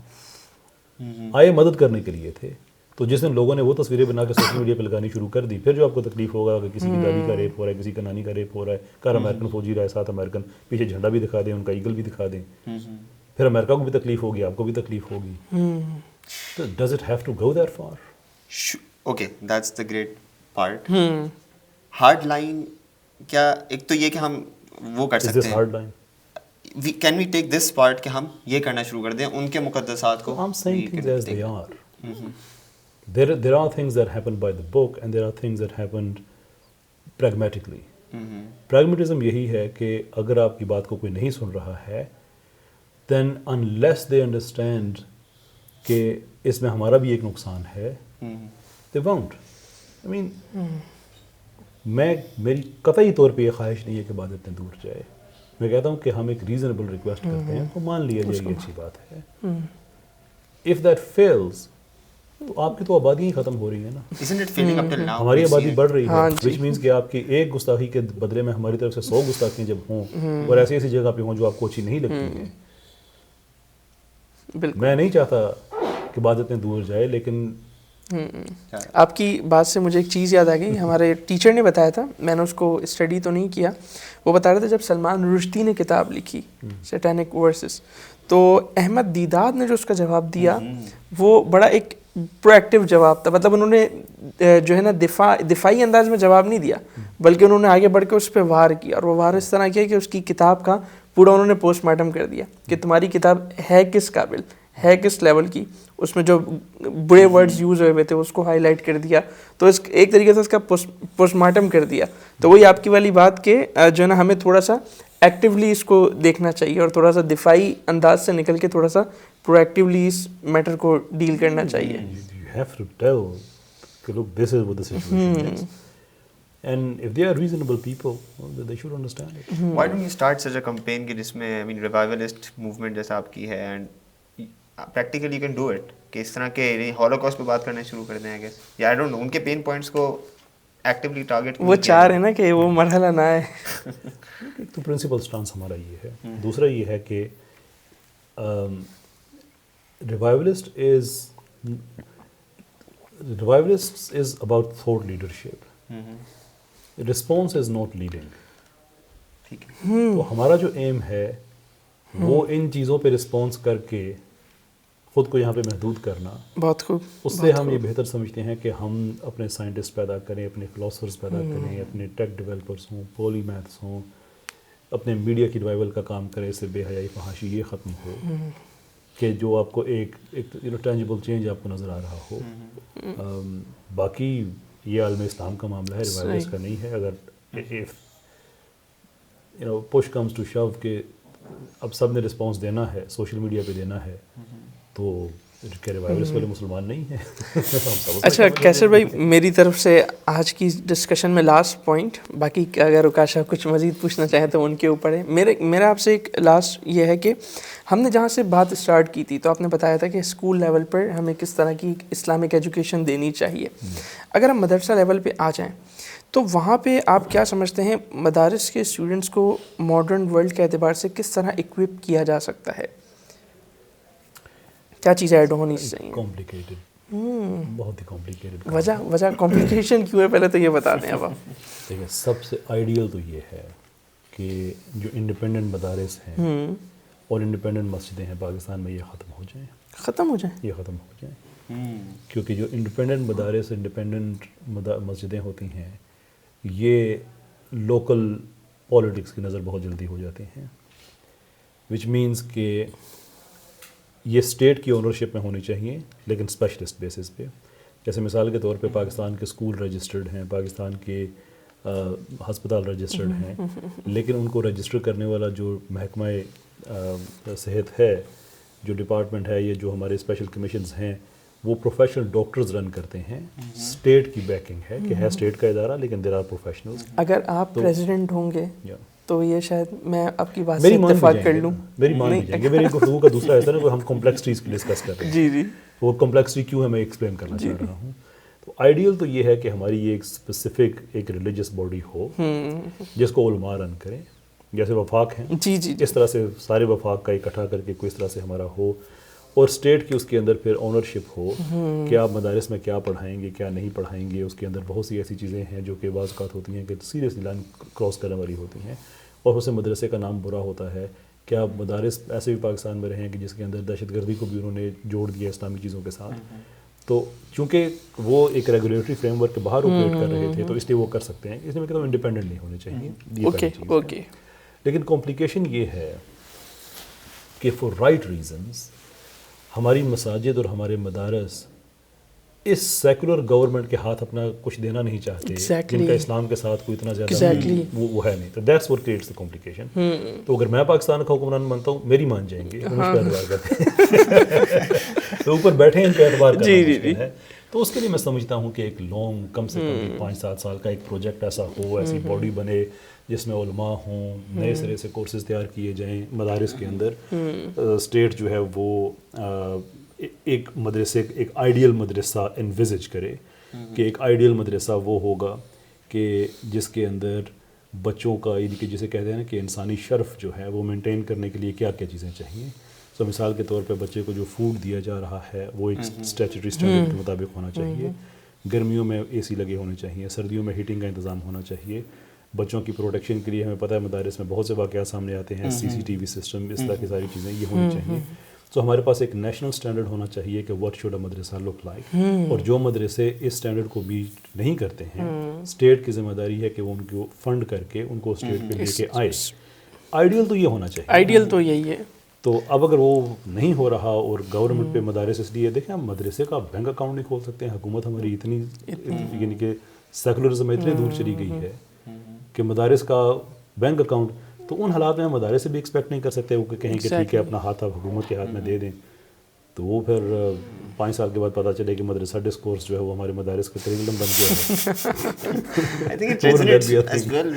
آئے مدد کرنے کے لیے تھے. تو جس دن لوگوں نے وہ تصویریں بنا کے سوشل میڈیا پہ لگانی شروع کر دی, پھر جو آپ کو تکلیف ہوگا کہ کسی کی دادی کا ریپ ہو رہا ہے, کسی کا نانی کا ریپ ہو رہا ہے, کار امریکن فوجی رہا ہے, ساتھ امریکن پیچھے جھنڈا بھی دکھا دیں, ان کا ایگل بھی دکھا دیں, پھر امریکہ کو بھی تکلیف ہوگی, آپ کو بھی تکلیف ہوگی. تو does it have to go that far? Okay, that's the great part. Hard line کیا, ایک تو یہ کہ ہم وہ کر سکتے ہیں, hard line can we take this part کہ ہم یہ کرنا شروع کر دیں ان کے مقدسات کو. I'm saying things as they are. There are things that happened by the book and there are things that happened pragmatically. Pragmatism یہی ہے کہ اگر آپ کی بات کو کوئی نہیں سن رہا ہے, then unless they understand کہ اس میں ہمارا بھی ایک نقصان ہے, they won't. I mean, میری قطعی طور پہ یہ خواہش نہیں ہے کہ بات اتنے دور جائے. میں کہتا ہوں کہ ہم ایک ریزنیبل ریکویسٹ کرتے ہیں, تو مان لیا جائے یہ اچھی بات ہے. If that fails, تو آپ کی تو آبادی ہی ختم ہو رہی ہے نا. ہماری آبادی بڑھ رہی ہے, which means کہ آپ کی ایک گستاخی کے بدلے میں ہماری طرف سے 100 گستاخیاں جب ہوں اور ایسی ایسی جگہ پہ ہوں جو آپ کو اچھی نہیں لگتی ہیں. میں نہیں چاہتا کہ بات اتنے دور جائے, لیکن آپ کی بات سے مجھے ایک چیز یاد آ گئی. ہمارے ٹیچر نے بتایا تھا, میں نے اس کو اسٹڈی تو نہیں کیا, وہ بتا رہے تھے جب سلمان رشدی نے کتاب لکھی سیٹینک ورسز, تو احمد دیداد نے جو اس کا جواب دیا وہ بڑا ایک پرو ایکٹیو جواب تھا. مطلب انہوں نے جو ہے نا دفاعی انداز میں جواب نہیں دیا, بلکہ انہوں نے آگے بڑھ کے اس پہ وار کیا, اور وہ وار اس طرح کیا کہ اس کی کتاب کا پورا انہوں نے پوسٹ مارٹم کر دیا کہ تمہاری کتاب ہے کس قابل, ہے کس لیول کی. اس میں جو برے ورڈز یوز ہوئے ہوئے تھے اس کو ہائی لائٹ کر دیا, تو اس ایک طریقے سے اس کا پوسٹ مارٹم کر دیا. تو وہی آپ کی والی بات کہ جو ہے نا ہمیں تھوڑا سا ایکٹیولی اس کو دیکھنا چاہیے اور تھوڑا سا دفاعی انداز سے نکل کے تھوڑا سا پرو ایکٹیولی اس میٹر کو ڈیل کرنا چاہیے. You have to tell کہ look, this is what the situation is. And if they are reasonable people, well, they should understand it. Why don't you start such a campaign کہ جس میں I mean revivalist movement جیسا آپ کی ہے, and practically you can do it, کہ اس طرح کے ہولوکاسٹ پہ بات کرنا شروع کر دیں. I guess یا I don't know, ان کے پین پوائنٹس کو ایکٹیولی ٹارگیٹ وہ چاہ رہے ہیں نا کہ وہ مرحلہ نہ آئے. ایک تو پرنسپل سٹانس ہمارا یہ ہے, دوسرا یہ ہے کہ Revivalists is about thought leadership. Response is not leading. تو ہمارا جو ایم ہے وہ ان چیزوں پہ رسپانس کر کے خود کو یہاں پہ محدود کرنا. بہت خوب. اس سے ہم یہ بہتر سمجھتے ہیں کہ ہم اپنے سائنٹسٹ پیدا کریں, اپنے فلاسفرز پیدا کریں, اپنے ٹیک ڈیولپرز ہوں, پولی میتھس ہوں, اپنے میڈیا کی ریوائول کا کام کریں, اس سے بے حیائی فحاشی یہ ختم ہو, کہ جو آپ کو ایک ٹینجیبل چینج آپ کو نظر آ رہا ہو. باقی یہ عالم اسلام کا معاملہ ہے, ریوائولس کا نہیں ہے. اگر پش کمز ٹو شو کہ اب سب نے رسپانس دینا ہے, سوشل میڈیا پہ دینا ہے, تو ریوائولس والے مسلمان نہیں ہیں. اچھا کیسر بھائی, میری طرف سے آج کی ڈسکشن میں لاسٹ پوائنٹ, باقی اگر اوکاش آپ کچھ مزید پوچھنا چاہیں تو ان کے اوپر ہے. میرا آپ سے ایک لاسٹ یہ ہے کہ ہم نے جہاں سے بات اسٹارٹ کی تھی تو آپ نے بتایا تھا کہ اسکول لیول پر ہمیں کس طرح کی اسلامک ایجوکیشن دینی چاہیے. اگر ہم مدرسہ لیول پہ آ جائیں تو وہاں پہ آپ کیا سمجھتے ہیں مدارس کے اسٹوڈنٹس کو ماڈرن ورلڈ کے اعتبار سے کس طرح اکوپ کیا جا سکتا ہے؟ کیا چیزیں ایڈ ہونی چاہیے؟ کمپلیکیٹڈ, بہت ہی کمپلیکیٹڈ. وجہ کمپلیکیشن کیوں ہے پہلے تو یہ بتا دیں اب آپ. دیکھیں, سب سے آئیڈیل تو یہ ہے کہ جو انڈیپینڈنٹ مدارس ہیں اور انڈیپینڈنٹ مسجدیں ہیں پاکستان میں یہ ختم ہو جائیں. ختم ہو جائیں. یہ ختم ہو جائیں. کیونکہ جو انڈیپینڈنٹ مدارس انڈیپینڈنٹ مسجدیں ہوتی ہیں یہ لوکل پالیٹکس کی نظر بہت جلدی ہو جاتی ہیں, وچ مینس کہ یہ اسٹیٹ کی اونرشپ میں ہونی چاہیے لیکن اسپیشلسٹ بیسس پہ. جیسے مثال کے طور پہ پاکستان کے اسکول رجسٹرڈ ہیں, پاکستان کے ہسپتال رجسٹرڈ ہیں, لیکن ان کو رجسٹر کرنے والا جو محکمہ صحت ہے, جو ڈپارٹمنٹ ہے, یہ جو ہمارے اسپیشل کمیشنز ہیں, وہ پروفیشنل ڈاکٹرز رن کرتے ہیں. اسٹیٹ کی بیکنگ ہے کہ ہے اسٹیٹ کا ادارہ لیکن دیر آر پروفیشنلز. اگر آپ پریزیڈنٹ ہوں گے تو یہ شاید میں آپ کی بات سے میری مان اتفاق بھی کر جائیں لوں. گے, میری مان بھی جائیں گے. میری گفتگو کا دوسرا ایسا نا ہم کمپلیکسٹیز کی ڈسکس کر رہے ہیں. جی جی, وہ کمپلیکسٹی کیوں ہے میں ایکسپلین کرنا چاہ رہا ہوں. تو آئیڈیل تو یہ ہے کہ ہماری یہ ایک اسپیسیفک ایک ریلیجس باڈی ہو جس کو علماء رن کریں, جیسے وفاق ہیں. جی جی, اس طرح سے سارے وفاق کا اکٹھا کر کے کوئی اس طرح سے ہمارا ہو, اور اسٹیٹ کی اس کے اندر پھر اونرشپ ہو کہ آپ مدارس میں کیا پڑھائیں گے کیا نہیں پڑھائیں گے. اس کے اندر بہت سی ایسی چیزیں ہیں جو کہ بعض اوقات ہوتی ہیں کہ سیریسلی لائن کراس کرنے والی ہوتی ہیں, اور اسے مدرسے کا نام برا ہوتا ہے. کیا مدارس ایسے بھی پاکستان میں رہے ہیں کہ جس کے اندر دہشت گردی کو بھی انہوں نے جوڑ دیا اسلامی چیزوں کے ساتھ. تو چونکہ وہ ایک ریگولیٹری فریم ورک کے باہر آپریٹ کر رہے تھے تو اس لیے وہ کر سکتے ہیں. اس لیے میں کہتا ہوں انڈیپینڈنٹ نہیں ہونے چاہیے. Okay okay. لیکن کمپلیکیشن یہ ہے کہ فار رائٹ ریزنز ہماری مساجد اور ہمارے مدارس اس سیکولر گورنمنٹ کے ہاتھ اپنا کچھ دینا نہیں چاہتے, جن کا اسلام کے ساتھ کوئی اتنا زیادہ وہ ہے نہیں. تو that's what creates the complication. تو اگر میں پاکستان کا حکمران بنتا ہوں میری مان جائیں گے, ہم اس پہ اعتبار کرتے ہیں تو اوپر بیٹھے ہیں ان پہ اعتبار کرنا مشکل ہے. تو اس کے لیے میں سمجھتا ہوں کہ ایک لانگ کم سے کم 5-7 سال کا ایک پروجیکٹ ایسا ہو, ایسی باڈی بنے جس میں علماء ہوں, نئے سرے سے کورسز تیار کیے جائیں مدارس کے اندر. اسٹیٹ جو ہے وہ ایک مدرسے ایک آئیڈیل مدرسہ انویزج کرے کہ ایک آئیڈیل مدرسہ وہ ہوگا کہ جس کے اندر بچوں کا یعنی کہ جسے کہتے ہیں نا کہ انسانی شرف جو ہے وہ مینٹین کرنے کے لیے کیا کیا چیزیں چاہیے. سو مثال کے طور پہ بچے کو جو فوڈ دیا جا رہا ہے وہ ایک اسٹیچوٹری اسٹینڈرڈ کے مطابق ہونا چاہیے. گرمیوں میں اے سی لگے ہونے چاہیے, سردیوں میں ہیٹنگ کا انتظام ہونا چاہیے. بچوں کی پروٹیکشن کے لیے ہمیں پتہ ہے مدارس میں بہت سے واقعات سامنے آتے ہیں, CCTV سسٹم, اس طرح کی ساری چیزیں یہ ہونی چاہیے. تو ہمارے پاس ایک نیشنل اسٹینڈرڈ ہونا چاہیے کہ واٹ شوڈ اے مدرسہ لک لائک. اور جو مدرسے اس اسٹینڈرڈ کو میٹ نہیں کرتے ہیں, اسٹیٹ کی ذمہ داری ہے کہ وہ ان کو فنڈ کر کے ان کو اسٹیٹ پہ لے کے آئے. آئیڈیل تو یہ ہونا چاہیے, آئیڈیل تو یہی ہے. تو اب اگر وہ نہیں ہو رہا اور گورنمنٹ پہ مدارس اس لیے دیکھیں ہم مدرسے کا بینک اکاؤنٹ نہیں کھول سکتے ہیں. حکومت ہماری اتنی یعنی کہ سیکولرزم اتنے دور چلی گئی ہے کہ مدارس کا بینک اکاؤنٹ, تو ان حالات میں ہم مدارس سے بھی ایکسپیکٹ نہیں کر سکتے وہ کہ کہیں کہ ٹھیک ہے اپنا ہاتھ آپ حکومت کے ہاتھ میں دے دیں. تو وہ پھر 5 سال کے بعد پتہ چلے کہ مدرسہ ڈسکورس جو ہے وہ ہمارے مدارس کا کریکلم بن گیا ہے. I think it resonates as well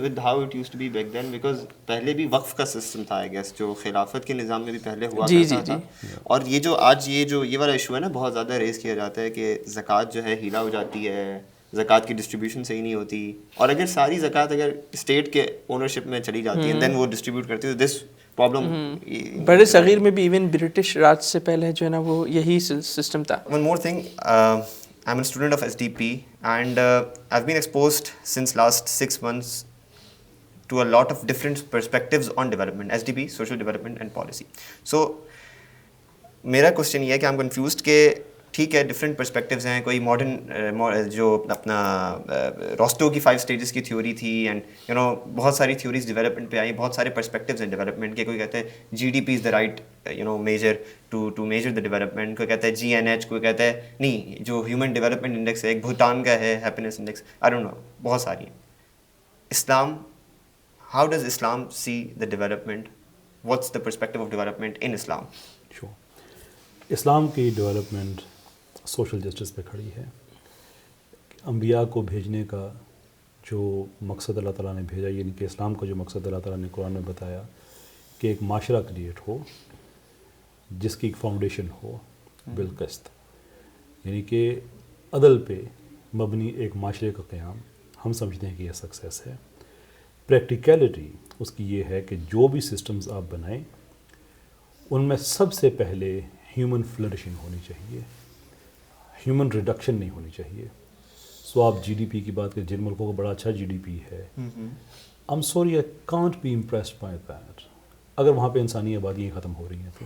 with how it used to be back then, because پہلے بھی وقف کا سسٹم تھا I guess, جو خلافت کے نظام میں بھی پہلے ہوا کرتا تھا. اور یہ جو آج یہ والا ایشو ہے نا بہت زیادہ ریز کیا جاتا ہے کہ زکوٰۃ جو ہے ہیلا ہو جاتی ہے, زکوٰۃ کی ڈسٹریبیوشن صحیح نہیں ہوتی, اور اگر ساری زکوٰۃ اگر اسٹیٹ کے اونرشپ میں چلی جاتی ہے دین وہ ڈسٹریبیوٹ کرتی ہے. دس پرابلم بڑے صغیر میں بھی ایون برٹش راج سے پہلے جو ہے نا وہ یہی سسٹم تھا. One more thing, I'm a student of SDP and I've been exposed since last 6 months to a lot of different perspectives on development, SDP, social development and policy. So میرا question یہ ہے کہ I'm confused کہ ٹھیک ہے different perspectives ہیں. کوئی modern جو اپنا روسٹو کی 5 stages کی تھیوری تھی, اینڈ بہت ساری تھیوریز ڈیولپمنٹ پہ آئی, بہت سارے پرسپیکٹیوز ہیں ڈیولپمنٹ کے. کوئی کہتے ہیں GDP is the right measure to measure the development, کوئی کہتا ہے GNH, کوئی کہتا ہے نہیں جو ہیومن ڈیولپمنٹ انڈیکس ہے ایک بھوٹان کا ہے happiness index, I don't know, بہت ساری ہیں. Islam, how does Islam see the development, what's the perspective of development in Islam? اسلام کی ڈیولپمنٹ سوشل جسٹس پہ کھڑی ہے. انبیاء کو بھیجنے کا جو مقصد اللہ تعالیٰ نے بھیجا, یعنی کہ اسلام کا جو مقصد اللہ تعالیٰ نے قرآن میں بتایا کہ ایک معاشرہ کریٹ ہو جس کی ایک فاؤنڈیشن ہو بالقسط, یعنی کہ عدل پہ مبنی ایک معاشرے کا قیام, ہم سمجھتے ہیں کہ یہ سکسیس ہے. پریکٹیکلٹی اس کی یہ ہے کہ جو بھی سسٹمز آپ بنائیں ان میں سب سے پہلے ہیومن فلرشنگ ہونی چاہیے, ہیومن ریڈکشن نہیں ہونی چاہیے. سو آپ GDP کی بات کریں, جن ملکوں کا بڑا اچھا GDP ہے, I'm sorry I can't be impressed by that. اگر وہاں پہ انسانی آبادیاں ختم ہو رہی ہیں تو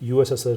USSR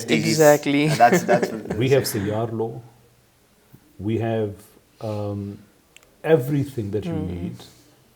SDGs. Exactly. That's we have Siyar law. We have everything that you need,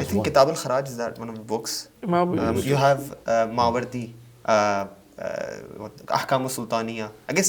I think Kitab al-Kharaj is that one of the books. You have Mawardi, Ahkam al-Sultaniya. I guess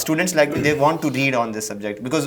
students like me, they want to read on this subject, because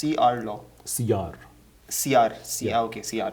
CR law. Okay, CR.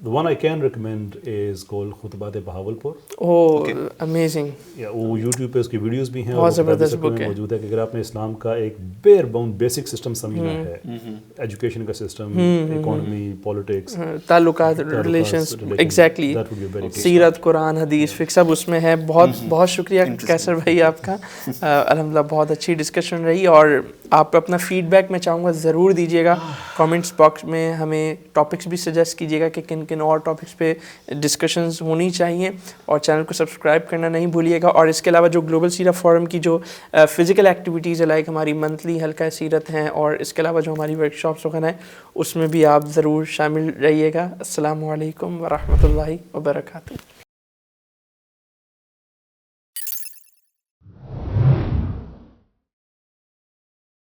The one I can recommend is called خطبات Bahawalpur. Amazing. وہ YouTube پہ اس کی videos بھی ہیں, بہت زبردست بک ہے, موجود ہے کہ اگر آپ نے اسلام کا ایک بیئر باؤنڈ بیسک سسٹم سمجھنا ہے, ایجوکیشن کا سسٹم, اکانومی, پالیٹکس, تعلقات, ریلیشنس, ایگزیکٹلی, سیرت, قرآن, حدیث, فقہ سب اس میں ہے. بہت بہت شکریہ کیسر بھائی آپ کا, الحمدللہ بہت اچھی ڈسکشن رہی. اور آپ اپنا فیڈ بیک میں چاہوں گا ضرور دیجیے گا کامنٹس باکس میں, ہمیں ٹاپکس بھی سجیسٹ کیجیے گا کہ کن اور ٹاپکس پہ ڈسکشنز ہونی چاہیے, اور چینل کو سبسکرائب کرنا نہیں بھولیے گا. اور اس کے علاوہ جو گلوبل سیرت فورم کی جو فزیکل ایکٹیویٹیز ہے, لائک ہماری منتھلی حلقہ سیرت ہیں, اور اس کے علاوہ جو ہماری ورکشاپس وغیرہ ہیں, اس میں بھی آپ ضرور شامل رہیے گا. السلام علیکم ورحمۃ اللہ وبرکاتہ.